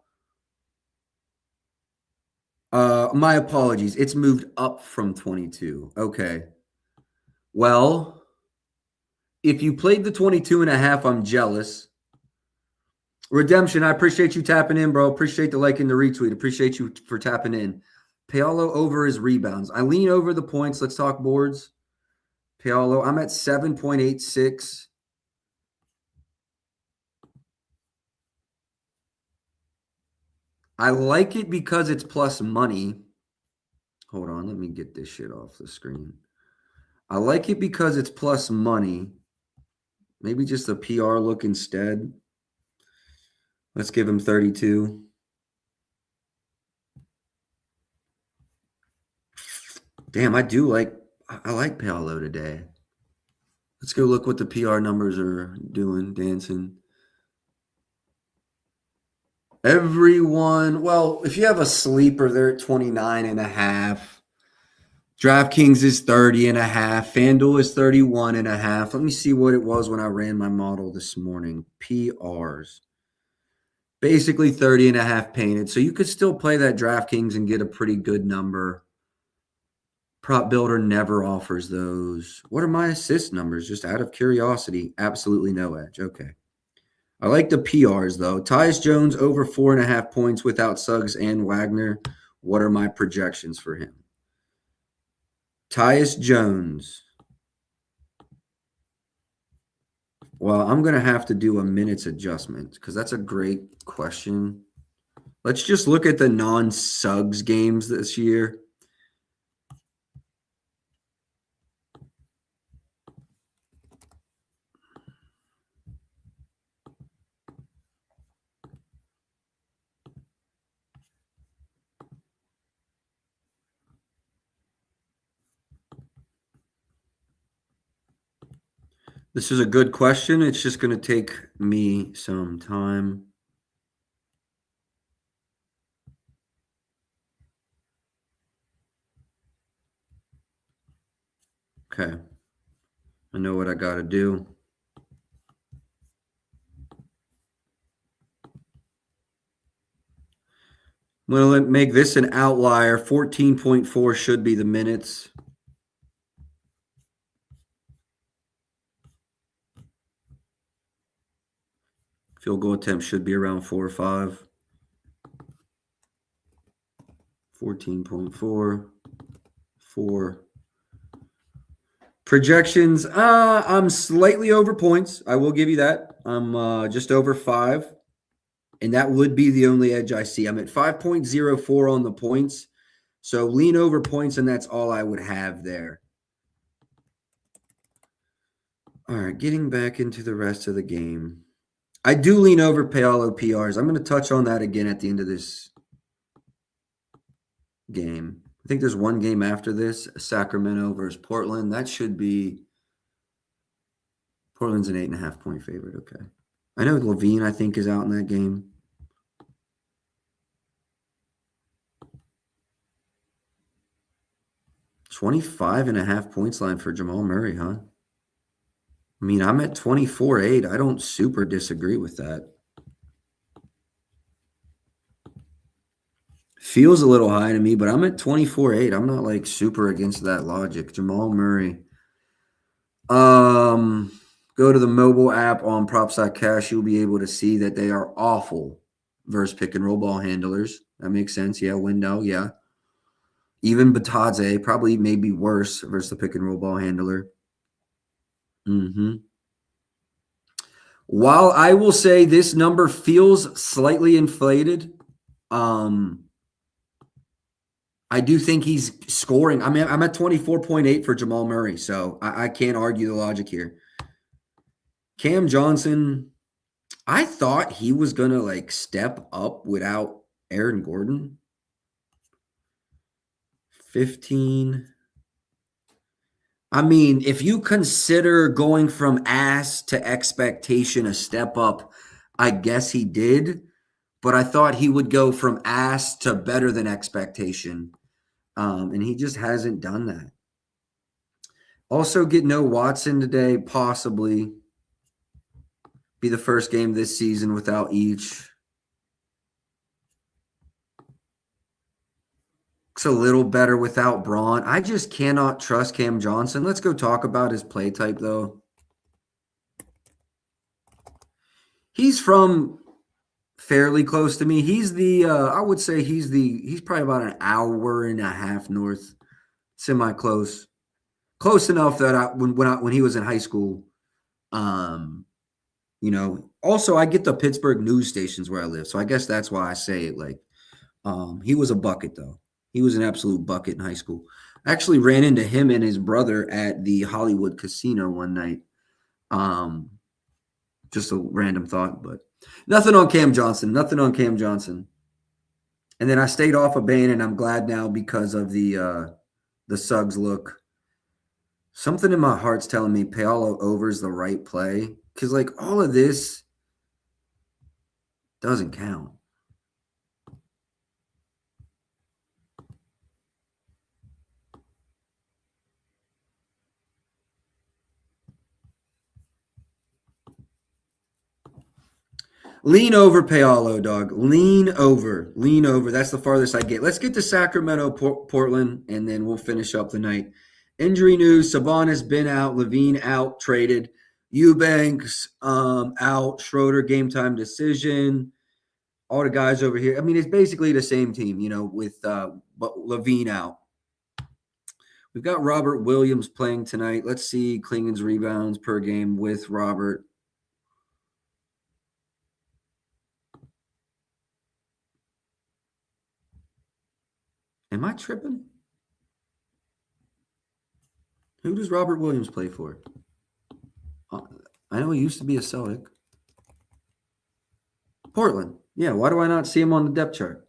my apologies. It's moved up from 22. Okay. Well, if you played the 22.5, I'm jealous. Redemption, I appreciate you tapping in, bro. Appreciate the like and the retweet. Appreciate you for tapping in. Paolo over his rebounds. I lean over the points. Let's talk boards. Paolo, I'm at 7.86. I like it because it's plus money. Hold on, let me get this shit off the screen. I like it because it's plus money. Maybe just a PR look instead. Let's give him 32. Damn, I like Paolo today. Let's go look what the PR numbers are doing, dancing. Everyone, well, if you have a sleeper, they're at 29.5. DraftKings is 30.5. FanDuel is 31.5. Let me see what it was when I ran my model this morning. PRs. Basically 30.5 painted. So you could still play that DraftKings and get a pretty good number. Prop Builder never offers those. What are my assist numbers? Just out of curiosity. Absolutely no edge. Okay. I like the PRs, though. Tyus Jones over 4.5 points without Suggs and Wagner. What are my projections for him? Tyus Jones. Well, I'm going to have to do a minutes adjustment because that's a great question. Let's just look at the non-Suggs games this year. This is a good question. It's just going to take me some time. Okay. I know what I got to do. I'm going to make this an outlier. 14.4 should be the minutes. Field goal attempt should be around 4 or 5. 14.4. 4. Projections. I'm slightly over points. I will give you that. I'm just over 5. And that would be the only edge I see. I'm at 5.04 on the points. So lean over points, and that's all I would have there. All right, getting back into the rest of the game. I do lean over Paolo PRs. I'm going to touch on that again at the end of this game. I think there's one game after this, Sacramento versus Portland. That should be – Portland's an 8.5-point favorite. Okay. I know Levine, I think, is out in that game. $25.5 points line for Jamal Murray, huh? I mean, I'm at 24.8. I don't super disagree with that. Feels a little high to me, but I'm at 24.8. I'm not like super against that logic. Jamal Murray. Go to the mobile app on Props.Cash. You'll be able to see that they are awful versus pick and roll ball handlers. That makes sense. Yeah, Wendell, yeah. Even Batadze, probably maybe worse versus the pick and roll ball handler. While I will say this number feels slightly inflated, I do think he's scoring. I mean, I'm at 24.8 for Jamal Murray, so I can't argue the logic here. Cam Johnson, I thought he was going to like step up without Aaron Gordon. 15. I mean, if you consider going from ass to expectation a step up, I guess he did. But I thought he would go from ass to better than expectation. And he just hasn't done that. Also get no Watson today, possibly. Be the first game this season without each. It's a little better without Braun. I just cannot trust Cam Johnson. Let's go talk about his play type, though. He's from fairly close to me. He's the, I would say he's probably about an hour and a half north, semi-close. Close enough that when he was in high school, you know, also I get the Pittsburgh news stations where I live. So I guess that's why I say it. Like, he was a bucket, though. He was an absolute bucket in high school. I actually ran into him and his brother at the Hollywood Casino one night. Just a random thought, but nothing on Cam Johnson. Nothing on Cam Johnson. And then I stayed off of Bane, and I'm glad now because of the Suggs look. Something in my heart's telling me Paolo over's the right play. Because, like, all of this doesn't count. Lean over, Paolo, dog. Lean over. Lean over. That's the farthest I get. Let's get to Sacramento, Portland, and then we'll finish up the night. Injury news, Sabonis been out, Levine out, traded. Eubanks out, Schroeder game time decision. All the guys over here. I mean, it's basically the same team, you know, with but Levine out. We've got Robert Williams playing tonight. Let's see Klingen's rebounds per game with Robert. Am I tripping? Who does Robert Williams play for? I know he used to be a Celtic. Portland. Yeah, why do I not see him on the depth chart?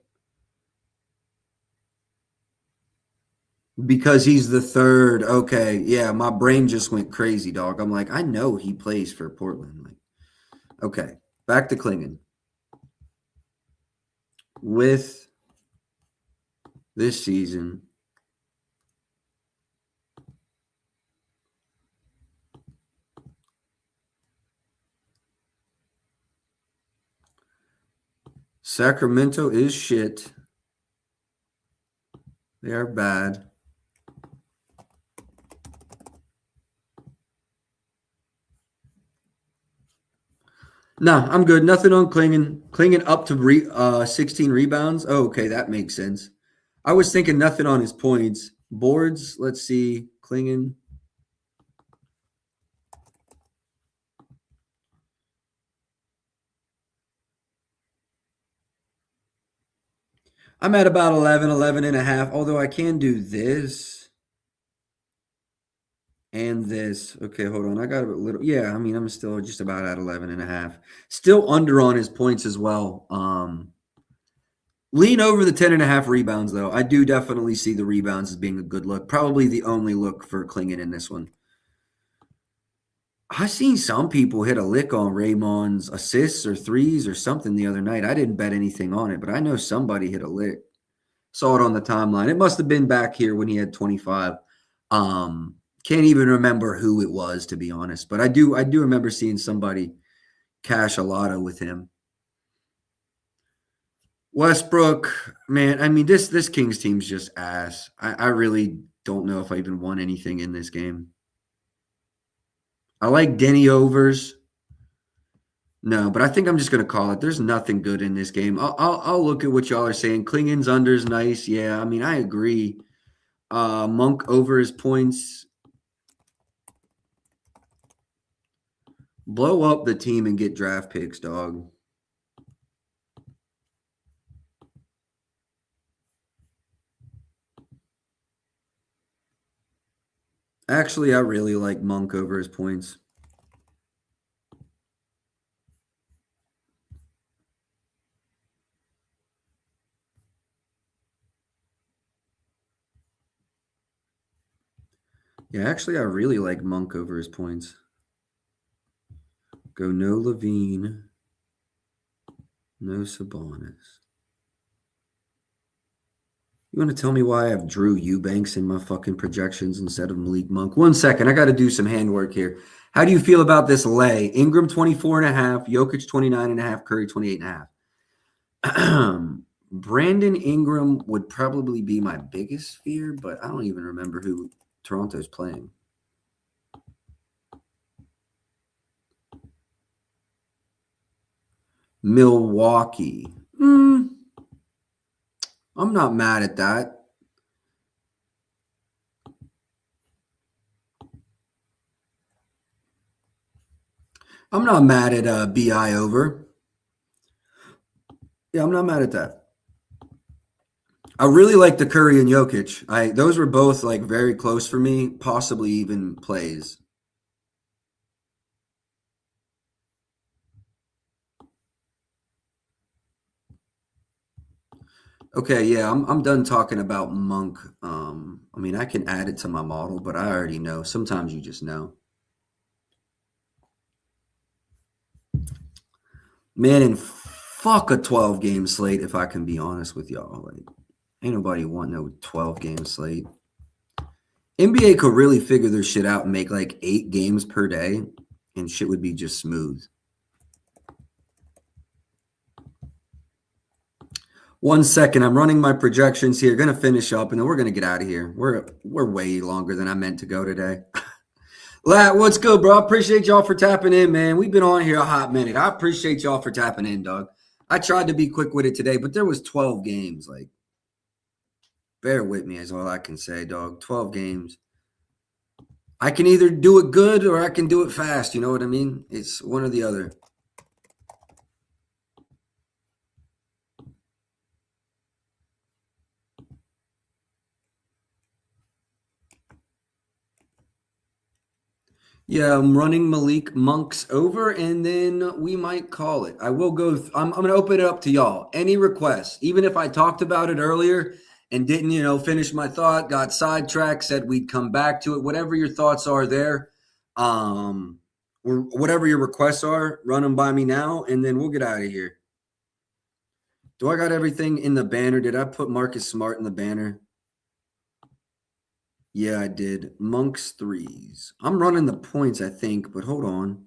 Because he's the third. Okay, yeah, my brain just went crazy, dog. I'm like, I know he plays for Portland. Like, okay, back to Klingen. With this season, Sacramento is shit. They are bad. No, I'm good. Nothing on Klingen. Klingen up to 16 rebounds. Oh, okay, that makes sense. I was thinking nothing on his points. Boards, let's see. Klingen. I'm at about 11 and a half, although I can do this and this. Okay, hold on. I got a little. Yeah, I mean, I'm still just about at 11 and a half. Still under on his points as well. Lean over the 10 and a half rebounds, though. I do definitely see the rebounds as being a good look. Probably the only look for Klingen in this one. I've seen some people hit a lick on Raymond's assists or threes or something the other night. I didn't bet anything on it, but I know somebody hit a lick. Saw it on the timeline. It must have been back here when he had 25. Can't even remember who it was, to be honest. But I do remember seeing somebody cash a lotto with him. Westbrook, man, I mean, this Kings team's just ass. I really don't know if I even won anything in this game. I like Denny overs. No, but I think I'm just going to call it. There's nothing good in this game. I'll look at what y'all are saying. Klingen's under's nice. Yeah, I mean, I agree. Monk over his points. Blow up the team and get draft picks, dog. Actually, I really like Monk over his points. Yeah, actually, I really like Monk over his points. Go no Levine, no Sabonis. You want to tell me why I have Drew Eubanks in my fucking projections instead of Malik Monk? 1 second. I got to do some handwork here. How do you feel about this lay? Ingram 24.5, Jokic 29.5, Curry 28.5. Brandon Ingram would probably be my biggest fear, but I don't even remember who Toronto's playing. Milwaukee. I'm not mad at that. I'm not mad at BI over. Yeah, I'm not mad at that. I really like the Curry and Jokic. Those were both like very close for me, possibly even plays. Okay, yeah, I'm done talking about Monk. I mean, I can add it to my model, but I already know. Sometimes you just know. Man, and fuck a 12 game slate, if I can be honest with y'all. Like, ain't nobody want no 12 game slate. NBA could really figure their shit out and make like 8 games per day, and shit would be just smooth. 1 second, I'm running my projections here. Going to finish up, and then we're going to get out of here. We're way longer than I meant to go today. Lat, what's good, bro? I appreciate y'all for tapping in, man. We've been on here a hot minute. I appreciate y'all for tapping in, dog. I tried to be quick with it today, but there was 12 games. Like, bear with me is all I can say, dog. 12 games. I can either do it good or I can do it fast. You know what I mean? It's one or the other. Yeah, I'm running Malik Monk's over, and then we might call it. I will go. I'm going to open it up to y'all. Any requests, even if I talked about it earlier and didn't, finish my thought, got sidetracked, said we'd come back to it. Whatever your thoughts are there, or whatever your requests are, run them by me now, and then we'll get out of here. Do I got everything in the banner? Did I put Marcus Smart in the banner? Yeah, I did. Monk's threes. I'm running the points, I think, but hold on.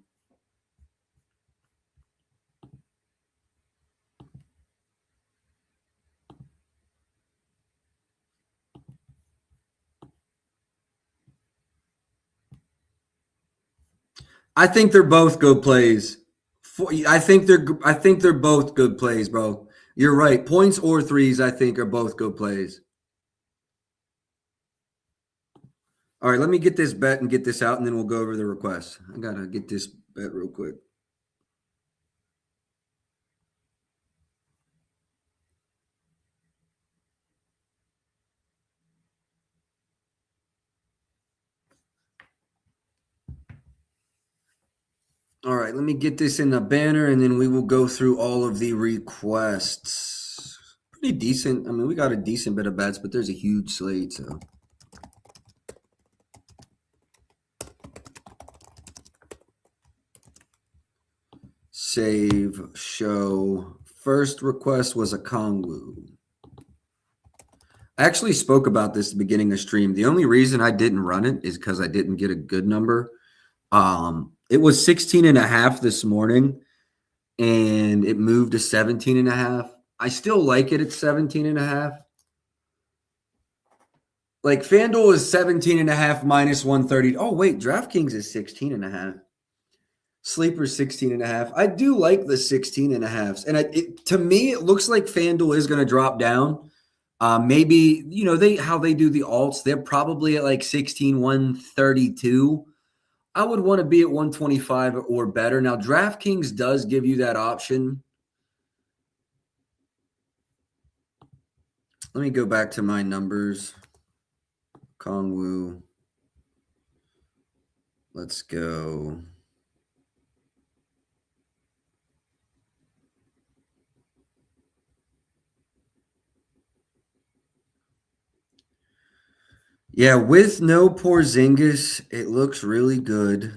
I think they're both good plays. I think they're both good plays, bro. You're right. Points or threes, I think, are both good plays. All right, let me get this bet and get this out, and then we'll go over the requests. I gotta get this bet real quick. All right, let me get this in the banner, and then we will go through all of the requests. Pretty decent. I mean, we got a decent bit of bets, but there's a huge slate, so. Save, show. First request was a Kongwu. I actually spoke about this at the beginning of stream. The only reason I didn't run it is because I didn't get a good number. It was 16.5 this morning, and it moved to 17.5. I still like it at 17.5. Like, FanDuel is 17.5 minus 130. Oh, wait, DraftKings is 16.5. Sleeper 16.5. I do like the 16.5s. And to me, it looks like FanDuel is going to drop down. Maybe, how they do the alts, they're probably at like 16, 132. I would want to be at 125 or better. Now, DraftKings does give you that option. Let me go back to my numbers. Kongwu. Let's go. Yeah, with no Porzingis, it looks really good.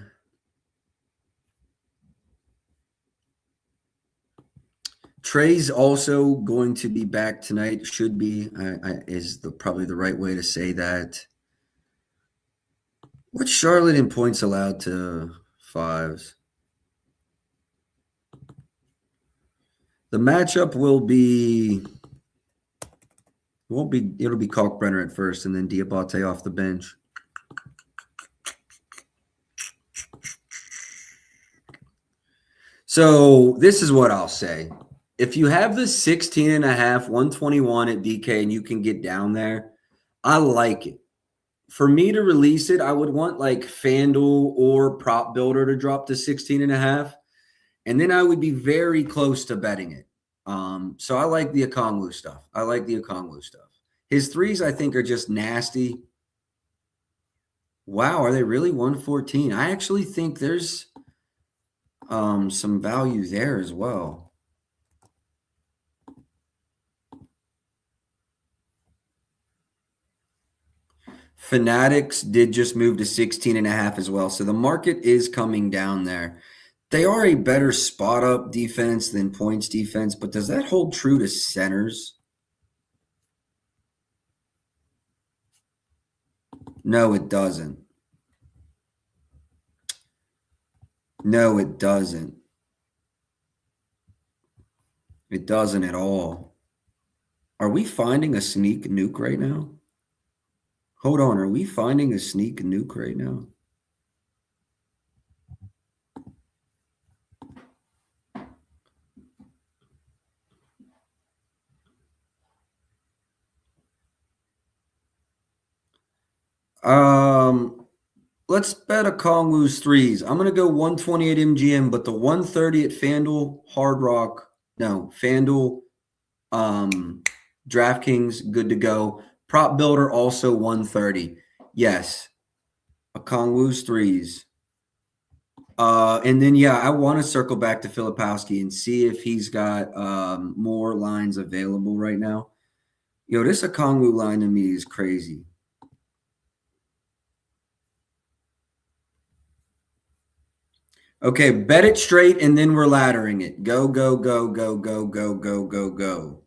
Trey's also going to be back tonight. Should be is probably the right way to say that. What's Charlotte in points allowed to fives? The matchup will be. Won't be. It'll be Kalkbrenner at first, and then Diabate off the bench. So this is what I'll say. If you have the 16.5, 121 at DK and you can get down there, I like it. For me to release it, I would want like FanDuel or Prop Builder to drop to 16.5. And then I would be very close to betting it. So I like the Okongwu stuff. His threes, I think, are just nasty. Wow, are they really 114? I actually think there's some value there as well. Fanatics did just move to 16.5 as well. So the market is coming down there. They are a better spot up defense than points defense, but does that hold true to centers? No, it doesn't. No, it doesn't. It doesn't at all. Are we finding a sneak nuke right now? Hold on. Are we finding a sneak nuke right now? Let's bet Okongwu's threes. I'm going to go 128 MGM, but the 130 at FanDuel, Hard Rock, no, FanDuel, DraftKings, good to go. Prop Builder, also 130. Yes. Okongwu's threes. And then, yeah, I want to circle back to Filipowski and see if he's got more lines available right now. Yo, this Okongwu line to me is crazy. Okay, bet it straight, and then we're laddering it. Go, go, go, go, go, go, go, go, go.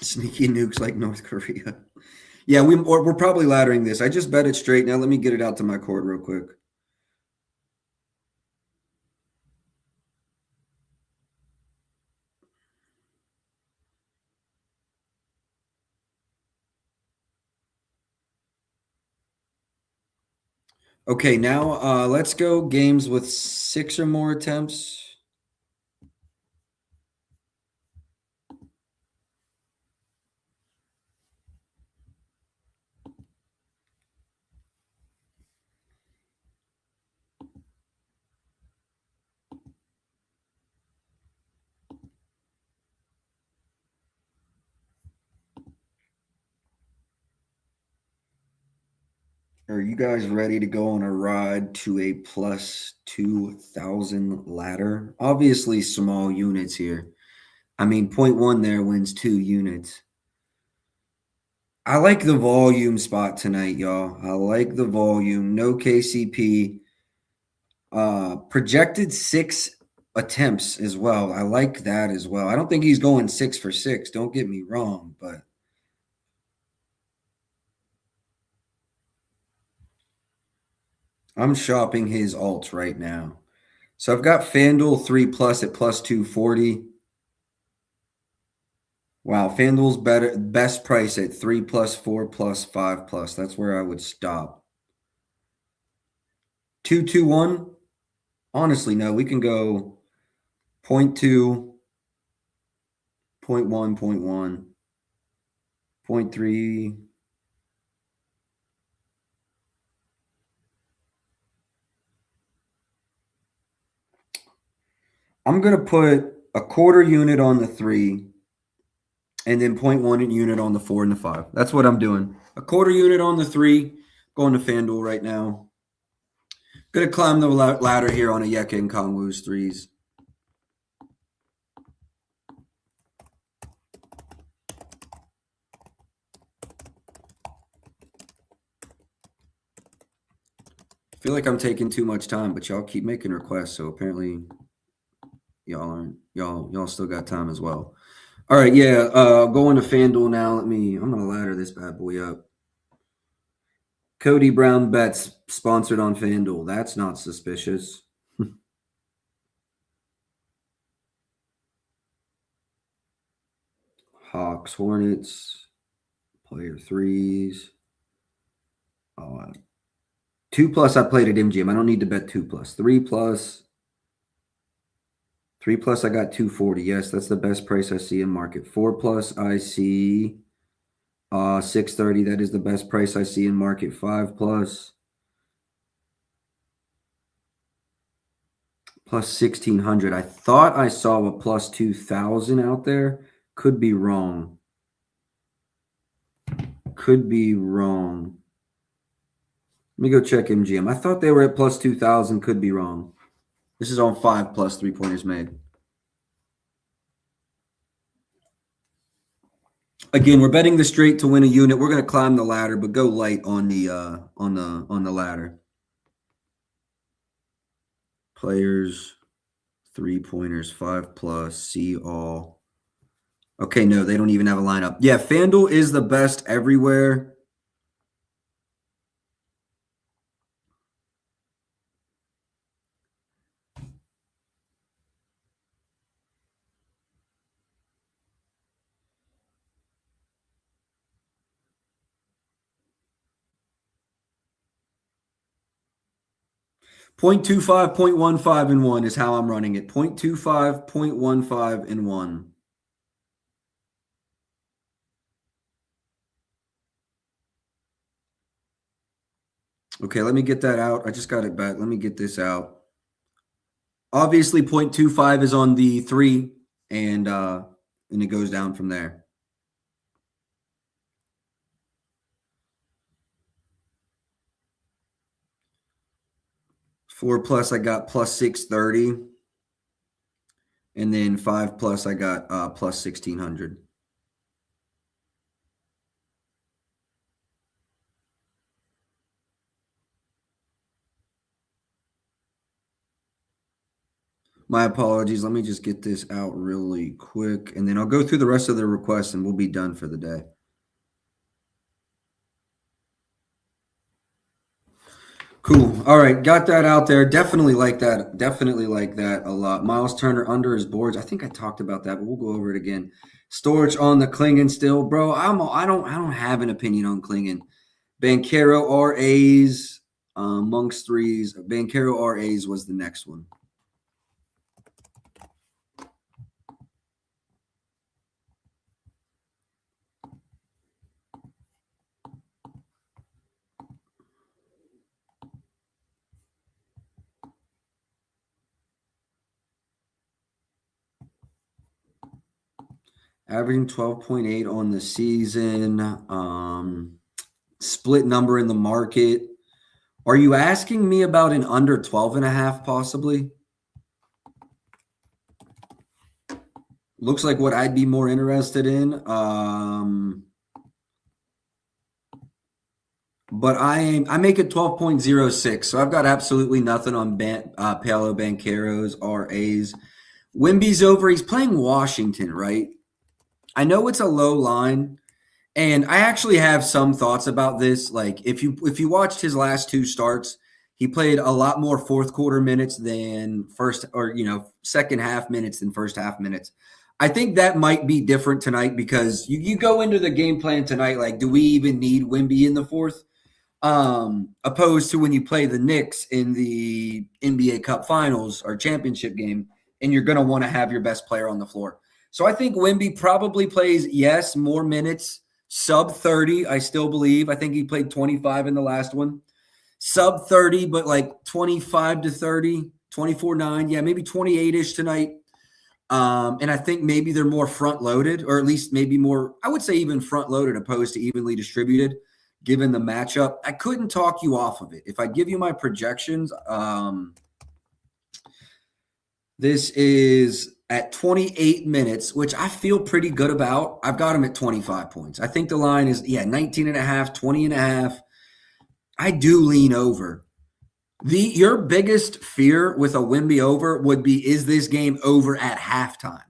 Sneaky nukes like North Korea. Yeah, we're probably laddering this. I just bet it straight. Now let me get it out to my court real quick. Okay, now let's go games with 6 or more attempts. Are you guys ready to go on a ride to a plus 2,000 ladder? Obviously, small units here. I mean, 0.1 there wins 2 units. I like the volume spot tonight, y'all. I like the volume. No KCP. Projected 6 attempts as well. I like that as well. I don't think he's going 6 for 6. Don't get me wrong, but I'm shopping his alts right now. So I've got FanDuel 3+ at plus 240. Wow, FanDuel's best price at 3+, 4+, 5+. That's where I would stop. 2-2-1. Honestly, no, we can go 0.2, 0.1, 0.1, 0.3. I'm going to put a quarter unit on the 3 and then 0.1 unit on the 4 and the 5. That's what I'm doing. A quarter unit on the 3, going to FanDuel right now. Going to climb the ladder here on a Yeka and Kongwu's 3s. I feel like I'm taking too much time, but y'all keep making requests, so apparently y'all still got time as well. All right, yeah, going to FanDuel now. I'm gonna ladder this bad boy up. Cody Brown bets sponsored on FanDuel. That's not suspicious. Hawks, Hornets, player 3s. Oh, 2+ I played at MGM. I don't need to bet 2+. 3+. 3+ I got 240. Yes, that's the best price I see in market. 4+ I see 630. That is the best price I see in market. 5+ plus 1600. I thought I saw a plus 2000 out there. Could be wrong. Could be wrong. Let me go check MGM. I thought they were at plus 2000. Could be wrong. This is on 5+ 3-pointers made. Again, we're betting the straight to win a unit. We're going to climb the ladder, but go light on the ladder. Players, 3-pointers, 5+, see all. Okay, no, they don't even have a lineup. Yeah, FanDuel is the best everywhere. .25, 0.15, and 1 is how I'm running it. 0.25, 0.15, and 1. Okay, let me get that out. I just got it back. Let me get this out. Obviously, 0.25 is on the 3, and it goes down from there. $4+ I got plus 630, and then 5+ I got plus 1600. My apologies. Let me just get this out really quick, and then I'll go through the rest of the requests, and we'll be done for the day. Cool. All right, got that out there. Definitely like that. Definitely like that a lot. Miles Turner under his boards. I think I talked about that, but we'll go over it again. Storage on the Klingon still, bro. I don't have an opinion on Klingon. Banchero RAs, Monks 3s. Banchero RAs was the next one. Averaging 12.8 on the season. Split number in the market. Are you asking me about an under 12.5 possibly? Looks like what I'd be more interested in. But I make it 12.06, so I've got absolutely nothing on Paolo Banchero's RAs. Wemby's over. He's playing Washington, right? I know it's a low line, and I actually have some thoughts about this. Like if you watched his last 2 starts, he played a lot more fourth quarter minutes than second half minutes than first half minutes. I think that might be different tonight because you go into the game plan tonight like, do we even need Wemby in the fourth? Opposed to when you play the Knicks in the NBA Cup Finals or championship game, and you're going to want to have your best player on the floor. So I think Wemby probably plays, yes, more minutes, sub 30, I still believe. I think he played 25 in the last one. Sub 30, but like 25 to 30, 24-9. Yeah, maybe 28-ish tonight. And I think maybe they're more front-loaded, or at least maybe more, I would say even front-loaded opposed to evenly distributed, given the matchup. I couldn't talk you off of it. If I give you my projections, this is at 28 minutes, which I feel pretty good about. I've got them at 25 points. I think the line is, 19.5, 20.5. I do lean over. Your biggest fear with a Wemby over would be, is this game over at halftime?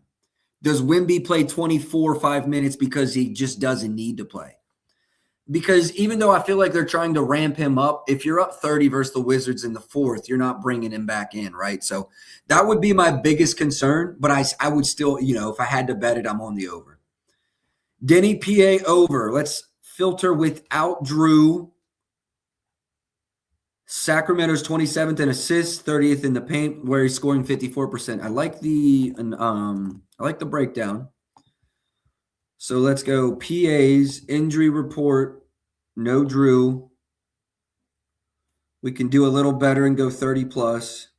Does Wemby play 24 or 5 minutes because he just doesn't need to play? Because even though I feel like they're trying to ramp him up, if you're up 30 versus the Wizards in the fourth, you're not bringing him back in, right? So that would be my biggest concern, but I would still, if I had to bet it, I'm on the over. Denny PA over. Let's filter without Drew. Sacramento's 27th in assists, 30th in the paint, where he's scoring 54%. I like the breakdown. So let's go PA's injury report. No Drew. We can do a little better and go 30 plus.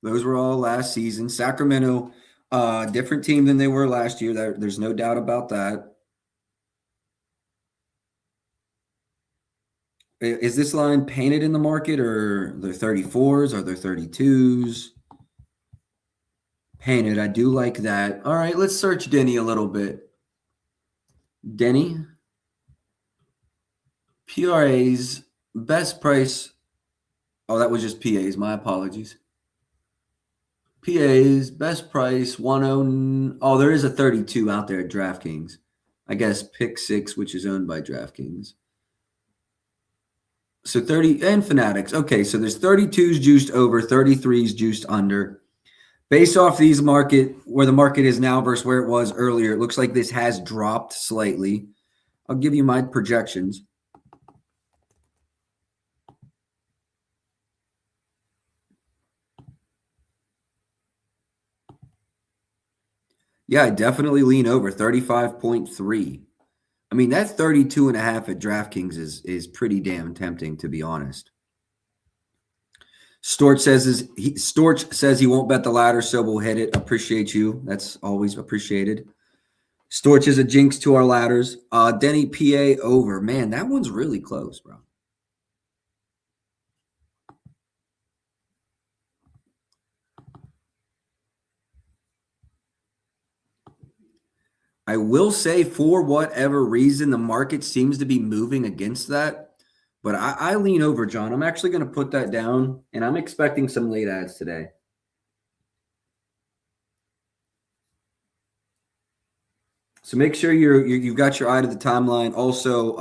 Those were all last season. Sacramento, different team than they were last year. There's no doubt about that. Is this line painted in the market, or they're 34s, or they're 32s? Painted. I do like that. All right, let's search Denny a little bit. Denny. PRA's best price. Oh, that was just PA's. My apologies. PA's best price, 10. Oh, there is a 32 out there at DraftKings. I guess Pick 6, which is owned by DraftKings. So 30 and Fanatics. Okay, so there's 32s juiced over, 33s juiced under. Based off these where the market is now versus where it was earlier, it looks like this has dropped slightly. I'll give you my projections. Yeah, I definitely lean over 35.3. I mean, that 32.5 at DraftKings is pretty damn tempting, to be honest. Storch says he won't bet the ladder, so we'll hit it. Appreciate you. That's always appreciated. Storch is a jinx to our ladders. Denny PA over. Man, that one's really close, bro. I will say, for whatever reason, the market seems to be moving against that. But I lean over, John. I'm actually going to put that down, and I'm expecting some late ads today. So make sure you've got your eye to the timeline. Also,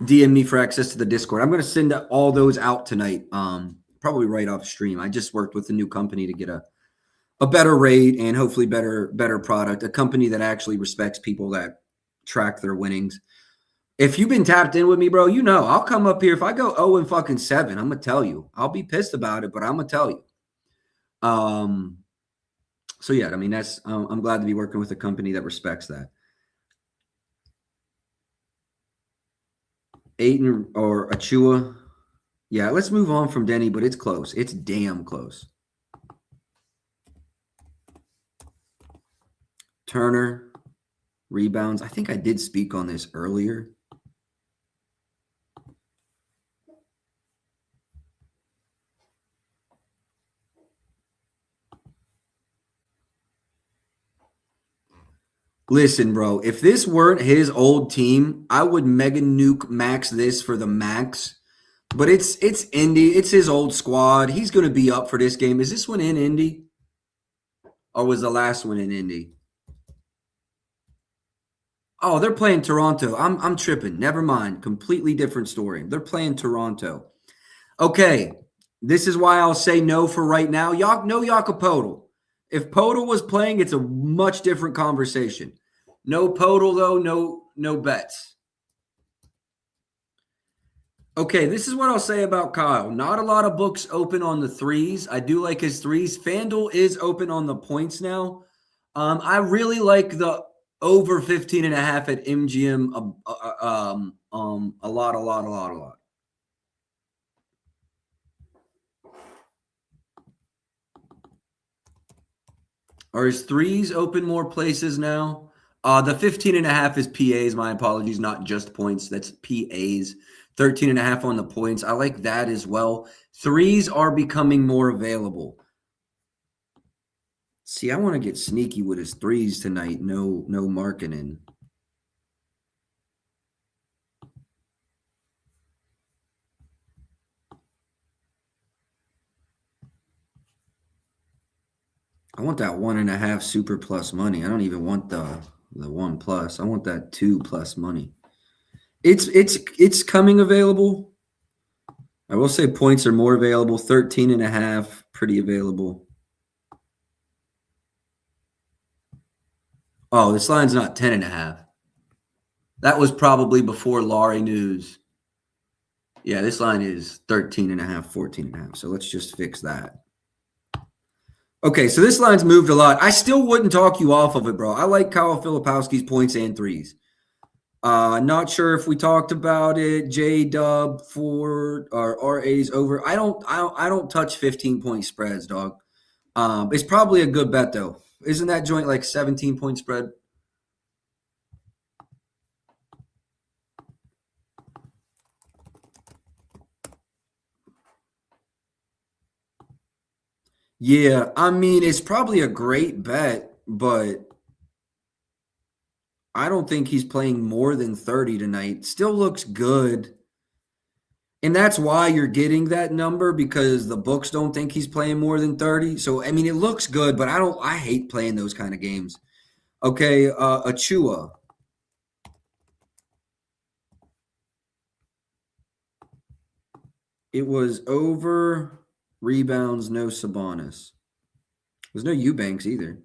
DM me for access to the Discord. I'm going to send all those out tonight, probably right off stream. I just worked with a new company to get a better rate and hopefully better product, a company that actually respects people that track their winnings. If you've been tapped in with me, bro, I'll come up here. If I go 0-7, I'm going to tell you. I'll be pissed about it, but I'm going to tell you. So yeah, I mean, that's, I'm glad to be working with a company that respects that. Ayton or Achua. Yeah, let's move on from Denny, but it's close. It's damn close. Turner, rebounds. I think I did speak on this earlier. Listen, bro, if this weren't his old team, I would mega nuke max this for the max. But it's Indy. It's his old squad. He's going to be up for this game. Is this one in Indy? Or was the last one in Indy? Oh, they're playing Toronto. I'm tripping. Never mind. Completely different story. They're playing Toronto. Okay, this is why I'll say no for right now. No Jakob Poeltl. If Poeltl was playing, it's a much different conversation. No Poeltl, though. No bets. Okay, this is what I'll say about Kyle. Not a lot of books open on the threes. I do like his threes. FanDuel is open on the points now. I really like the over 15.5 at MGM. A lot. Are his threes open more places now? The 15.5 is PAs. My apologies, not just points. That's PAs. 13.5 on the points. I like that as well. Threes are becoming more available. See, I want to get sneaky with his threes tonight. No Markkanen. I want that 1.5 super plus money. I don't even want the 1 plus. I want that 2 plus money. It's coming available. I will say points are more available. 13.5, pretty available. Oh, this line's not 10.5. That was probably before Laurie News. Yeah, this line is 13.5, 14.5. So let's just fix that. Okay, so this line's moved a lot. I still wouldn't talk you off of it, bro. I like Kyle Filipowski's points and threes. Not sure if we talked about it. J-Dub for our RA's over. I don't touch 15-point spreads, dog. It's probably a good bet though. Isn't that joint like 17-point spread? Yeah, I mean, it's probably a great bet, but I don't think he's playing more than 30 tonight. Still looks good. And that's why you're getting that number, because the books don't think he's playing more than 30. So, I mean, it looks good, but I hate playing those kind of games. Okay, Achua. It was over rebounds, no Sabonis. There's no Eubanks either.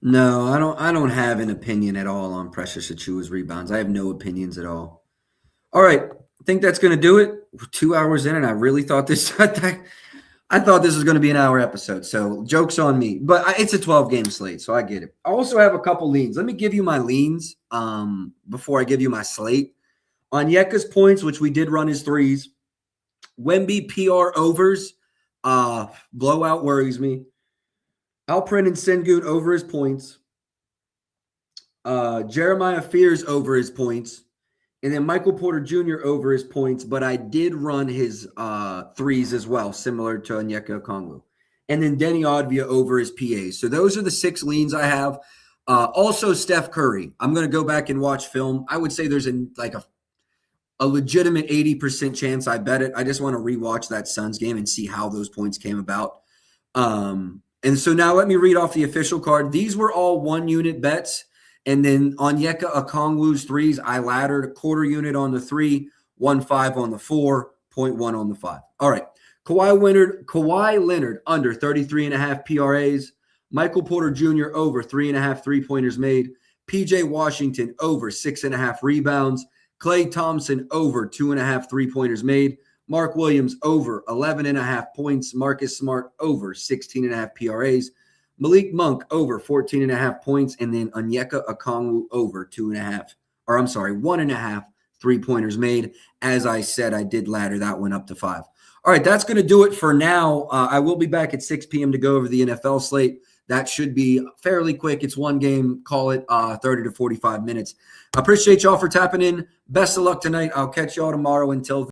No, I don't have an opinion at all on Precious Achua's rebounds. I have no opinions at all. All right, I think that's going to do it. We're 2 hours in, and I really thought this I thought this was going to be an hour episode. So joke's on me, but it's a 12-game slate, so I get it. I also have a couple leans. Let me give you my leans before I give you my slate. Onyeka's points, which we did run his threes. Wemby PR overs. Blowout worries me. Alperen and Sengun over his points. Jeremiah Fears over his points. And then Michael Porter Jr. over his points. But I did run his threes as well, similar to Onyeka Okongwu. And then Denny Advia over his PAs. So those are the 6 leans I have. Also, Steph Curry. I'm going to go back and watch film. I would say there's a legitimate 80% chance I bet it. I just want to rewatch that Suns game and see how those points came about. And so now let me read off the official card. These were all 1-unit bets. And then Onyeka Okongwu's threes, I laddered a quarter unit on the 3, 1.5 on the 4, 0.1 on the 5. All right. Kawhi Leonard under 33.5 PRAs. Michael Porter Jr. over 3.5 3-pointers made. PJ Washington over 6.5 rebounds. Klay Thompson over 2.5 3-pointers made. Mark Williams over 11.5 points. Marcus Smart over 16.5 PRAs. Malik Monk over 14.5 points. And then Onyeka Okongwu over 1.5 3-pointers made. As I said, I did ladder that one up to 5. All right, that's going to do it for now. I will be back at 6 p.m. to go over the NFL slate. That should be fairly quick. It's one game. Call it 30 to 45 minutes. I appreciate y'all for tapping in. Best of luck tonight. I'll catch y'all tomorrow. Until then.